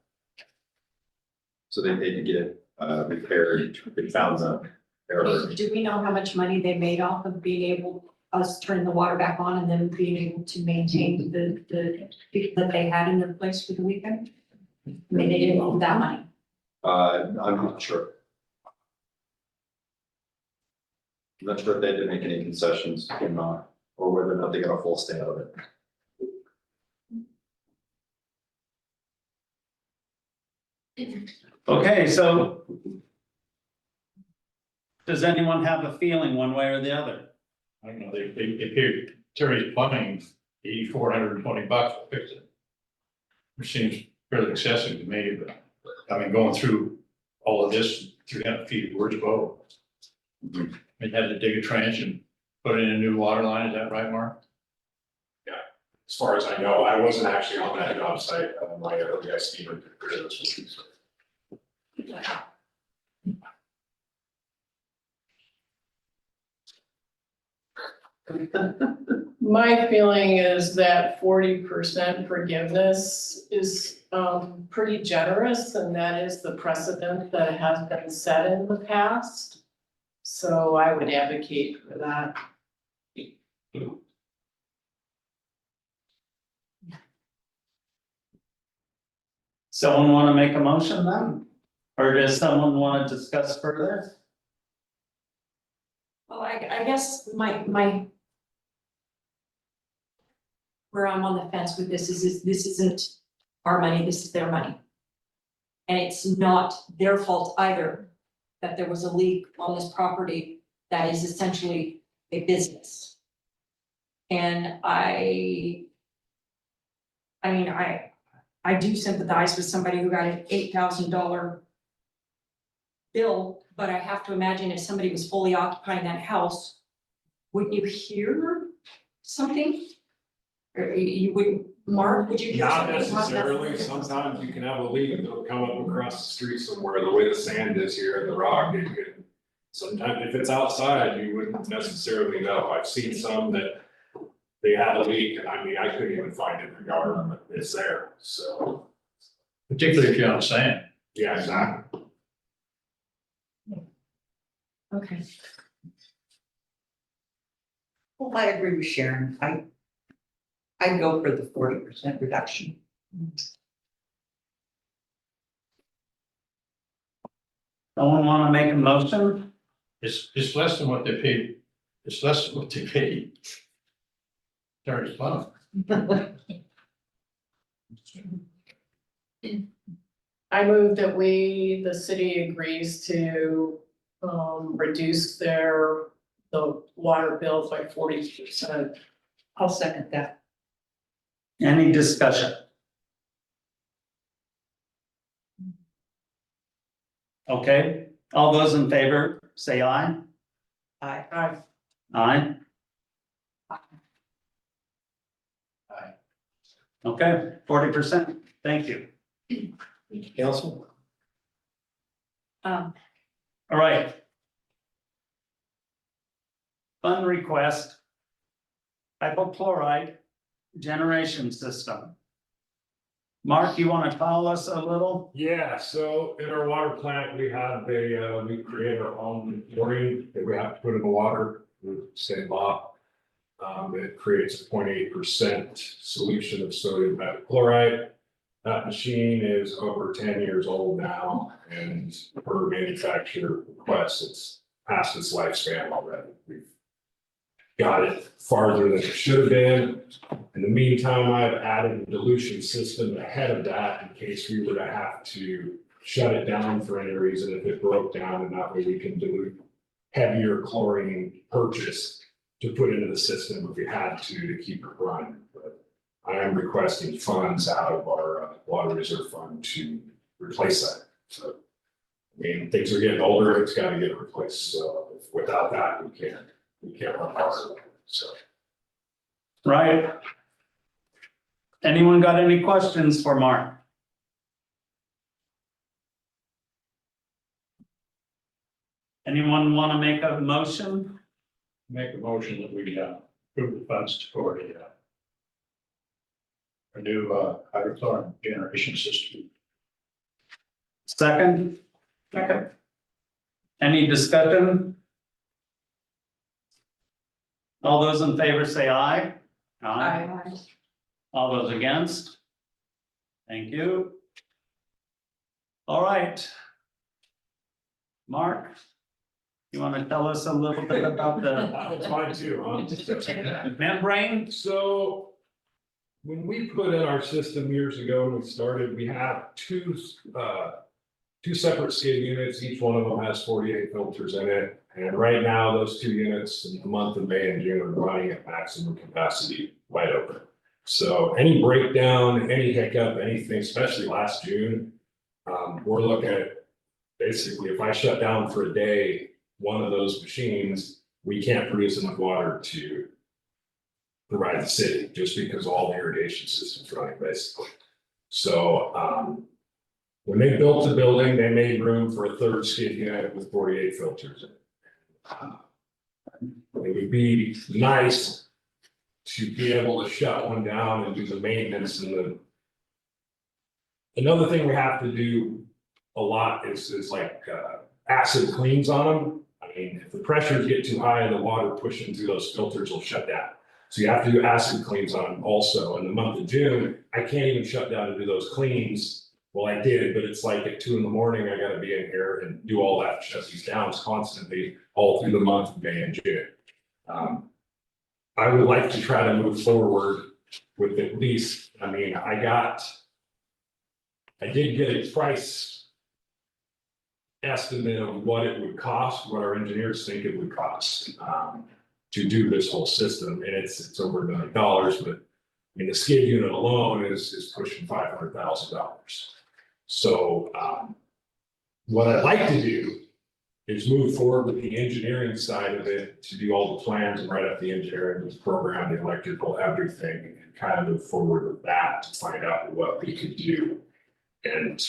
So they paid to get it repaired. They found the error. Do we know how much money they made off of being able, us turning the water back on and then being able to maintain the people that they had in their place for the weekend? I mean, they didn't owe that money. I'm not sure. I'm not sure if they did make any concessions or not, or whether or not they got a full stay out of it. Okay, so does anyone have a feeling one way or the other? I don't know, they paid Terry's plumbing $8,420 to fix it. Which seems fairly excessive to me, but I mean, going through all of this, 300 feet, where's Bo? They had to dig a trench and put in a new water line, is that right, Mark? As far as I know, I wasn't actually on that job site, my other guy, Steven. My feeling is that 40% forgiveness is pretty generous, and that is the precedent that has been set in the past. So I would advocate for that. Someone want to make a motion then? Or does someone want to discuss further? Well, I guess my where I'm on the fence with this is this isn't our money, this is their money. And it's not their fault either that there was a leak on this property that is essentially a business. And I mean, I do sympathize with somebody who got an $8,000 bill, but I have to imagine if somebody was fully occupying that house, wouldn't you hear something? Or you wouldn't, Mark, would you hear Not something? necessarily, sometimes you can have a leak, it'll come up across the street somewhere, the way the sand is here, the rock, it could. Sometimes if it's outside, you wouldn't necessarily know, I've seen some that. They had a leak, and I mean, I couldn't even find it in the yard, but it's there, so, Particularly if you're on sand. yeah, exactly. Okay. Well, I agree with Sharon. I'd go for the 40% reduction. Someone want to make a motion? It's less than what they paid, it's less than what they paid. Terry's plumbing. I move that the city agrees to reduce the water bill by 40%. I'll second that. Any discussion? Okay, all those in favor, say aye. Aye. Aye. Aye. Okay, 40%, thank you. Council? All right. Fund request. Hypochlorite generation system. Mark, you wanna tell us a little? Yeah, so in our water plant, we have we create our own chlorine that we have to put in the water, same law. It creates a 0.8% solution of sodium hypochlorite. That machine is over 10 years old now, and per manufacturer request, it's past its lifespan already. We've got it farther than it should have been. In the meantime, I've added a dilution system ahead of that in case we were to have to shut it down for any reason if it broke down, and that way we can dilute heavier chlorine purchase to put into the system if we had to keep it running. But I am requesting funds out of our water reserve fund to replace that. So, I mean, things are getting older, it's gotta get replaced. So without that, we can't run water. So. Right? Anyone got any questions for Mark? Anyone wanna make a motion? Make a motion that we, approve the funds for a new, hydrochloric generation system. Second? Second. Any discussion? All those in favor say aye. All those against? Thank you. All right. Mark, you want to tell us a little bit about That's the fine too, huh? membrane? So when we put in our system years ago, when we started, we have two separate skid units. Each one of them has 48 filters in it. And right now, those two units in the month of May and June are running at maximum capacity wide open. So any breakdown, any hiccup, anything, especially last June, we're looking at basically if I shut down for a day, one of those machines, we can't produce enough water to provide the city just because all the irrigation systems running basically. So when they built the building, they made room for a third skid unit with 48 filters in it. It would be nice to be able to shut one down and do the maintenance and the. Another thing we have to do a lot is like acid cleans on them. I mean, if the pressures get too high, the water pushing through those filters will shut down. So you have to do acid cleans on them also. In the month of June, I can't even shut down to do those cleans. Well, I did, but it's like at 2 a.m, I gotta be in here and do all that, shut these downs constantly all through the month of May and June. I would like to try to move forward with at least, I mean, I did get a price estimate of what it would cost, what our engineers think it would cost, to do this whole system, and it's over $1 million, but I mean, the skid unit alone is pushing $500,000. So, what I'd like to do is move forward with the engineering side of it to do all the plans and write up the engineering, the program, the electrical, everything, and kind of move forward with that to find out what we could do. And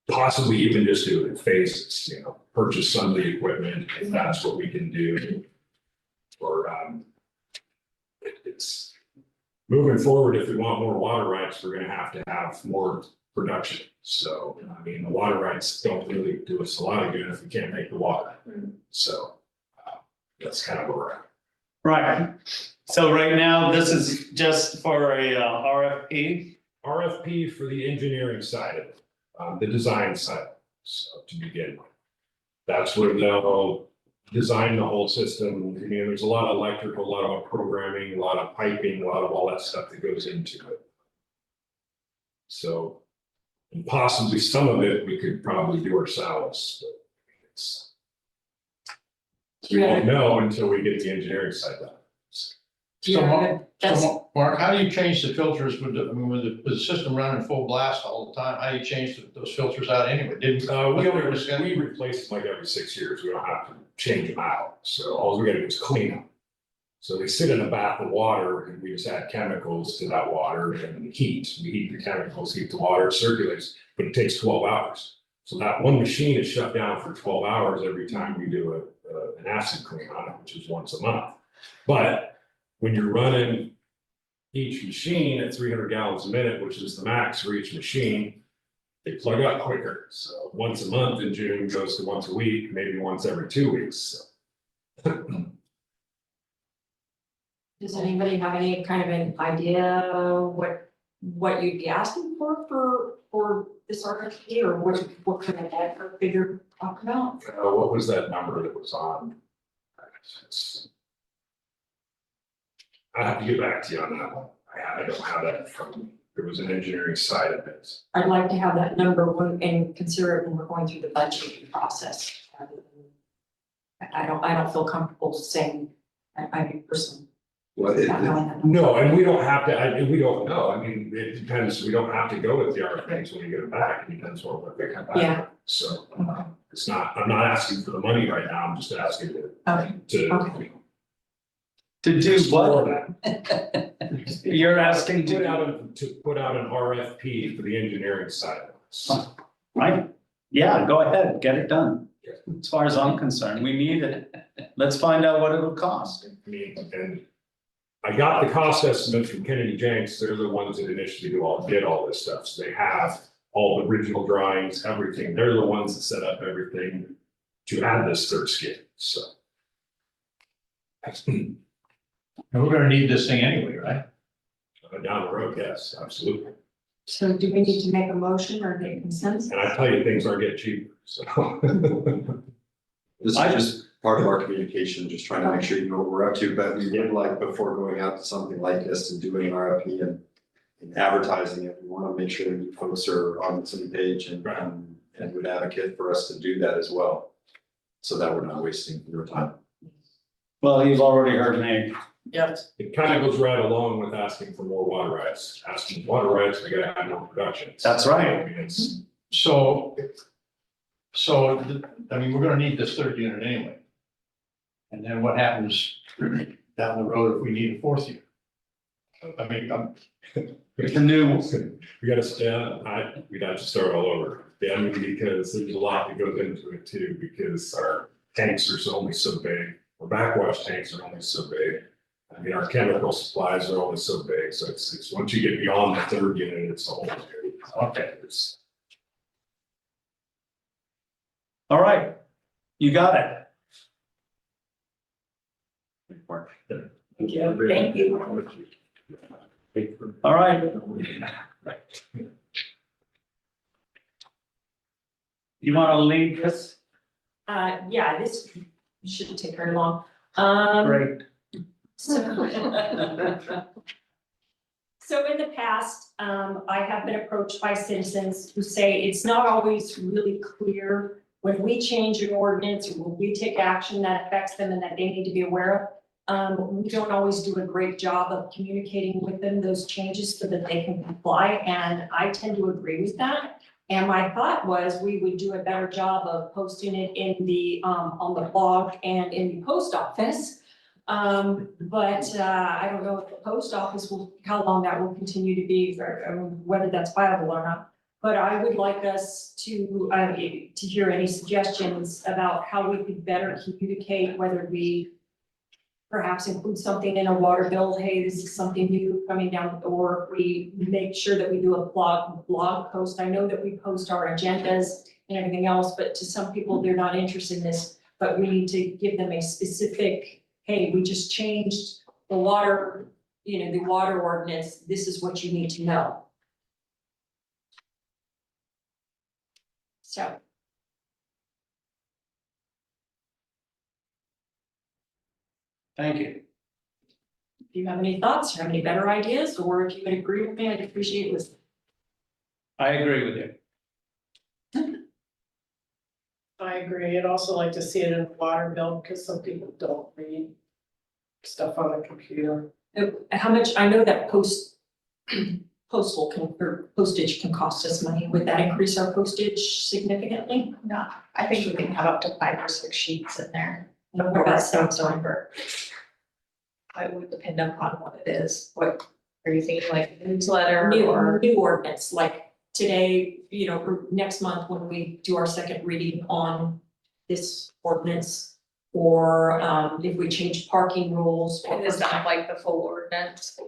possibly even just do it in phases, you know, purchase some of the equipment if that's what we can do. Or, it's moving forward, if we want more water rights, we're gonna have to have more production. So, I mean, the water rights don't really do us a lot of good if we can't make the water. So, that's kind of where we're at. Right. So right now, this is just for a RFP. RFP for the engineering side of it, the design side, so to begin with. That's where they'll design the whole system. I mean, there's a lot of electrical, a lot of programming, a lot of piping, a lot of all that stuff that goes into it. So, and possibly some of it we could probably do ourselves, but it's. We won't know until we get the engineering side done. So Mark, how do you change the filters with with the system running full blast all the time? How do you change those filters out anyway? We replace them like every 6 years. We don't have to change them out. So all we gotta do is clean them. So they sit in a bath of water and we just add chemicals to that water and heat. We heat the chemicals, heat the water, it circulates, but it takes 12 hours. So that one machine is shut down for 12 hours every time we do an acid clean on it, which is once a month. But when you're running, each machine at 300 gallons a minute, which is the max for each machine, they plug up quicker. So once a month in June goes to once a week, maybe once every 2 weeks. Does anybody have any kind of an idea what you'd be asking for this RFP, or what kind of that figure talk about? What was that number that was on? I have to get back to you on that one. I don't have that from me. There was an engineering side of it. I'd like to have that number and consider it when we're going through the budgeting process. I don't feel comfortable saying, I personally. Well, not knowing that number. No, and we don't have to, and we don't know. I mean, it depends. We don't have to go with the RFPs when we get it back. It depends on what they come back. Yeah. with. So it's not, I'm not asking for the money right now. I'm just asking Okay. to. To do explore what? that. You're asking To to, put out an RFP for the engineering side of this. right? Yeah, go ahead, get it done. As far as I'm concerned, we need it. Let's find out what it'll cost. I mean, and I got the cost estimate from Kennedy Jenks. They're the ones that initially did all this stuff. So they have all the original drawings, everything. They're the ones that set up everything to add this third skid, so. And we're gonna need this thing anyway, right? Down the road, yes, absolutely. So do we need to make a motion or get consensus? And I tell you, things aren't getting cheaper, so. This is just part of our communication, just trying to make sure you know what we're up to, but we would like, before going out to something like this and doing an RFP and advertising it, we want to make sure that you folks are on the same page and would advocate for us to do that as well. So that we're not wasting your time. Well, you've already heard me. Yes. It kind of goes right along with asking for more water rights. Asking for water rights, we gotta have more production. That's right. I mean, it's, So, I mean, we're gonna need this third unit anyway. And then what happens down the road if we need a fourth unit? I mean, It's a new, we gotta start, we'd have to start all over. Yeah, I mean, because there's a lot that goes into it too, because our tanks are only so big. Our backwash tanks are only so big. I mean, our chemical supplies are only so big, so it's, once you get beyond the third unit, it's a whole. Okay, it's. all right, you got it. Thank you. All right. You want to lead this? Yeah, this shouldn't take very long. Great. So in the past, I have been approached by citizens who say it's not always really clear when we change an ordinance or when we take action that affects them and that they need to be aware of. We don't always do a great job of communicating with them those changes so that they can comply, and I tend to agree with that. And my thought was we would do a better job of posting it in the, on the blog and in the post office. But I don't know if the post office will, how long that will continue to be, or whether that's viable or not. But I would like us to hear any suggestions about how we could better communicate, whether we perhaps include something in a water bill, hey, this is something new coming down, or we make sure that we do a blog post. I know that we post our agendas and everything else, but to some people, they're not interested in this, but we need to give them a specific, hey, we just changed the water, the water ordinance, this is what you need to know. So. Thank you. If you have any thoughts, or have any better ideas, or if you would agree with me, I'd appreciate listening. I agree with you. I agree. I'd also like to see it in a water bill because some people don't read stuff on the computer. How much, I know that postal or postage can cost us money. Would that increase our postage significantly? No, I think we can have up to 5 or 6 sheets in there. And what about stamps on? It would depend upon what it is. What are you thinking, like a newsletter New or? ordinance, like today, or next month when we do our second reading on this ordinance. Or if we change parking rules. Is that like the full ordinance?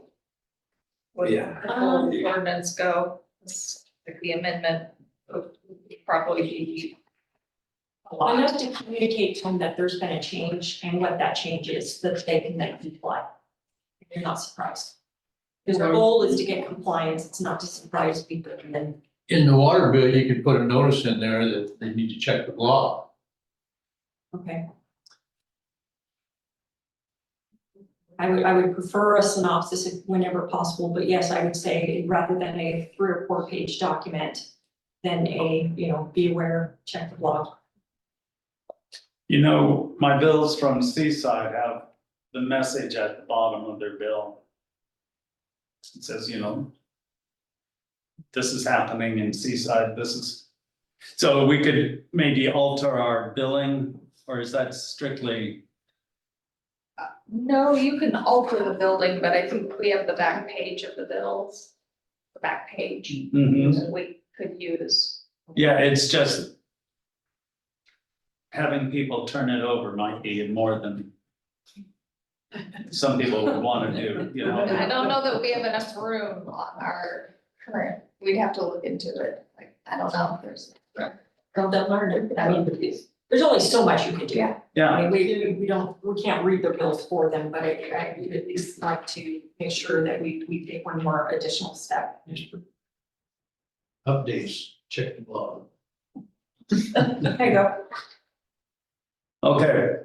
would Yeah. the whole ordinance go? It's like the amendment would probably be a lot. Enough to communicate to them that there's been a change and what that change is, that they can then comply. You're not surprised. Because our goal is to get compliance, it's not to surprise people and then. In the water bill, you could put a notice in there that they need to check the block. Okay. I would prefer a synopsis if whenever possible, but yes, I would say rather than a 3 or 4 page document, then a, be aware, check the block. You know, my bills from Seaside have the message at the bottom of their bill. It says, this is happening in Seaside, so we could maybe alter our billing, or is that strictly? No, you can alter the building, but I think we have the back page of the bills, the back page, that we could use. Yeah, it's just having people turn it over might be more than some people would want to do, I don't know that we have enough room on our current, we'd have to look into it, like, I don't know if there's. Go down learn it. I mean, there's only so much you can do. Yeah, I mean, we can't read their bills for them, but I would at least like to make sure that we take one more additional step. Updates, check the block. There you go. okay,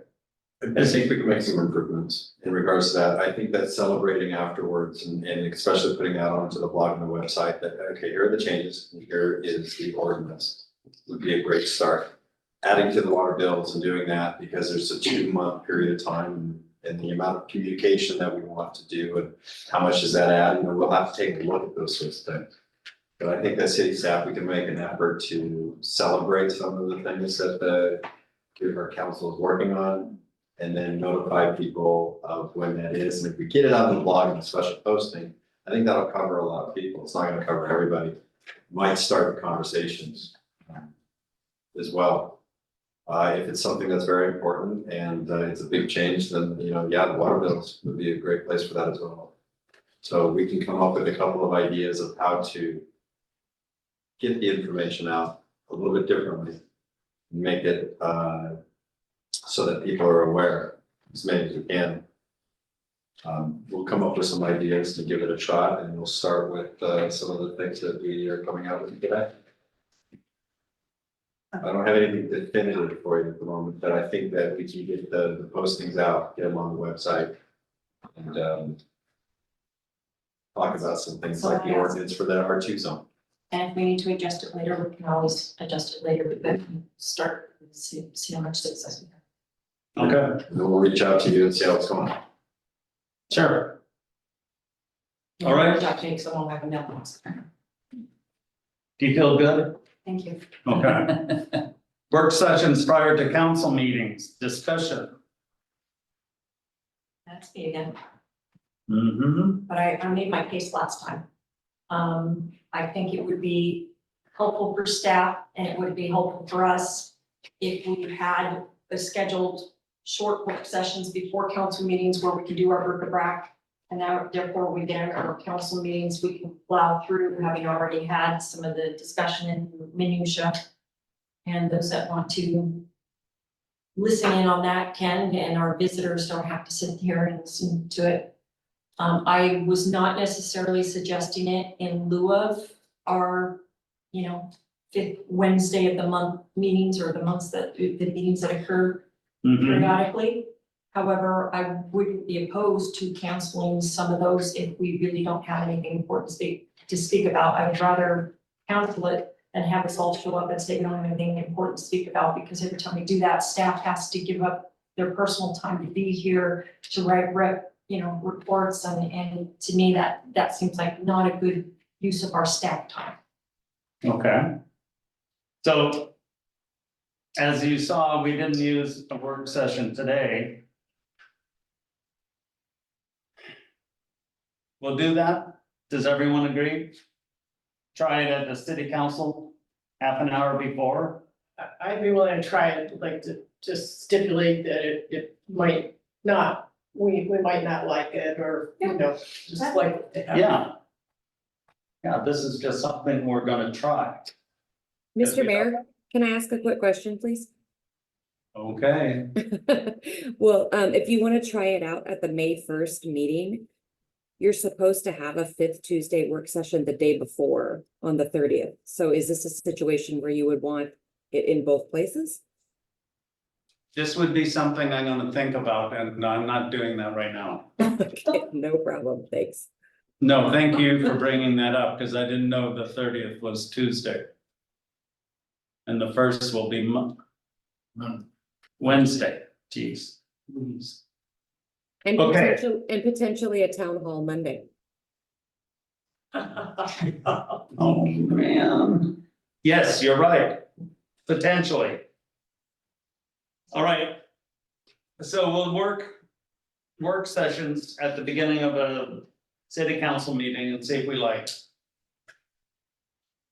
I think we can make some improvements in regards to that. I think that celebrating afterwards and especially putting that onto the blog and the website that, okay, here are the changes, and here is the ordinance. Would be a great start. Adding to the water bills and doing that because there's a 2-month period of time and the amount of communication that we want to do and how much does that add, we'll have to take a look at those sorts of things. But I think that city staff, we can make an effort to celebrate some of the things that our council is working on. And then notify people of when that is, and if we get it on the blog and a special posting, I think that'll cover a lot of people, it's not gonna cover everybody. Might start the conversations as well. If it's something that's very important and it's a big change, then, yeah, the water bills would be a great place for that as well. So we can come up with a couple of ideas of how to get the information out a little bit differently. Make it, so that people are aware as many as we can. We'll come up with some ideas to give it a shot and we'll start with some of the things that we are coming out with today. I don't have anything definitive for you at the moment, but I think that we can get the postings out, get them on the website. And talk about some things like the ordinance for the R2 zone. And if we need to adjust it later, we can always adjust it later, but then start, see how much success we have. okay, And then we'll reach out to you and see how it's going. sure. All right. Techniques, I won't have a mailbox. Do you feel good? Thank you. Okay. Work sessions prior to council meetings, discussion. That's me again, Mm-hmm. but I made my case last time. I think it would be helpful for staff and it would be helpful for us if we had a scheduled short work sessions before council meetings where we can do our bric-a-brac. And now therefore we get our council meetings, we can plow through, having already had some of the discussion and minutia. And those that want to listen in on that can, and our visitors don't have to sit here and listen to it. I was not necessarily suggesting it in lieu of our, 5th Wednesday of the month meetings or the meetings that occur periodically. However, I wouldn't be opposed to canceling some of those if we really don't have anything important to speak about. I would rather cancel it than have us all show up and say we don't have anything important to speak about, because every time we do that, staff has to give up their personal time to be here to write reports, and to me, that seems like not a good use of our staff time. Okay. So as you saw, we didn't use a work session today. We'll do that. Does everyone agree? Try it at the city council, half an hour before. I'd be willing to try it, like to just stipulate that it might not, we might not like it, or, just like. Yeah, Yeah, this is just something we're gonna try. Mr. Mayor, can I ask a quick question, please? Okay, Well, if you want to try it out at the May 1st meeting, you're supposed to have a 5th Tuesday work session the day before on the 30th. So is this a situation where you would want it in both places? this would be something I'm gonna think about, and I'm not doing that right now. Okay, no problem, thanks. No, thank you for bringing that up, because I didn't know the 30th was Tuesday. And the 1st will be Wednesday, geez. And Okay. potentially a town hall Monday. Oh, man. Yes, you're right, potentially. All right. So we'll work sessions at the beginning of a city council meeting and see if we like.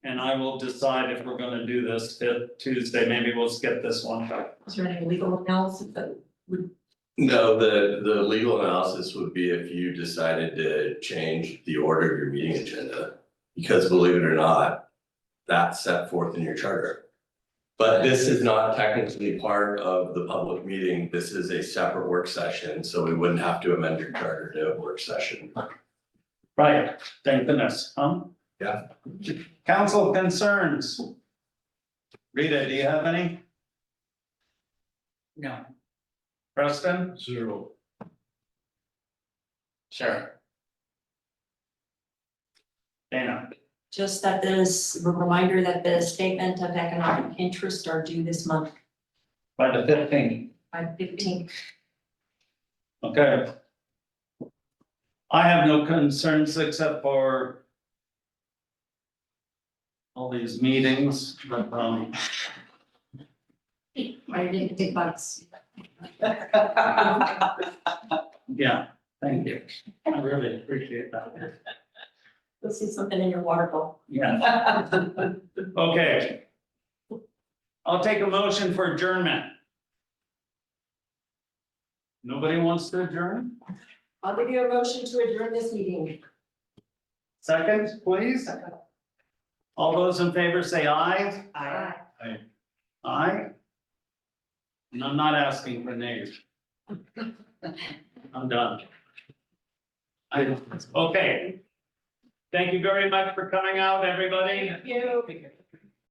And I will decide if we're gonna do this 5th Tuesday, maybe we'll skip this one. Is there any legal analysis that would, No, the legal analysis would be if you decided to change the order of your meeting agenda. Because believe it or not, that's set forth in your charter. But this is not technically part of the public meeting, this is a separate work session, so we wouldn't have to amend your charter to a work session. Right, thank goodness, huh? Yeah. Council concerns. Rita, do you have any? No. Preston? Zero. Sure. Dana? Just that this, a reminder that the statement of economic interest are due this month By the 15th. by 15th. Okay. I have no concerns except for all these meetings, but, I didn't think bucks. yeah, thank you. I really appreciate that. You'll see something in your water bill. Yeah. Okay. I'll take a motion for adjournment. Nobody wants to adjourn? I'll give you a motion to adjourn this meeting. Second, please. All those in favor say aye. Aye. Aye. And I'm not asking for nays. I'm done. Okay. Thank you very much for coming out, everybody. you?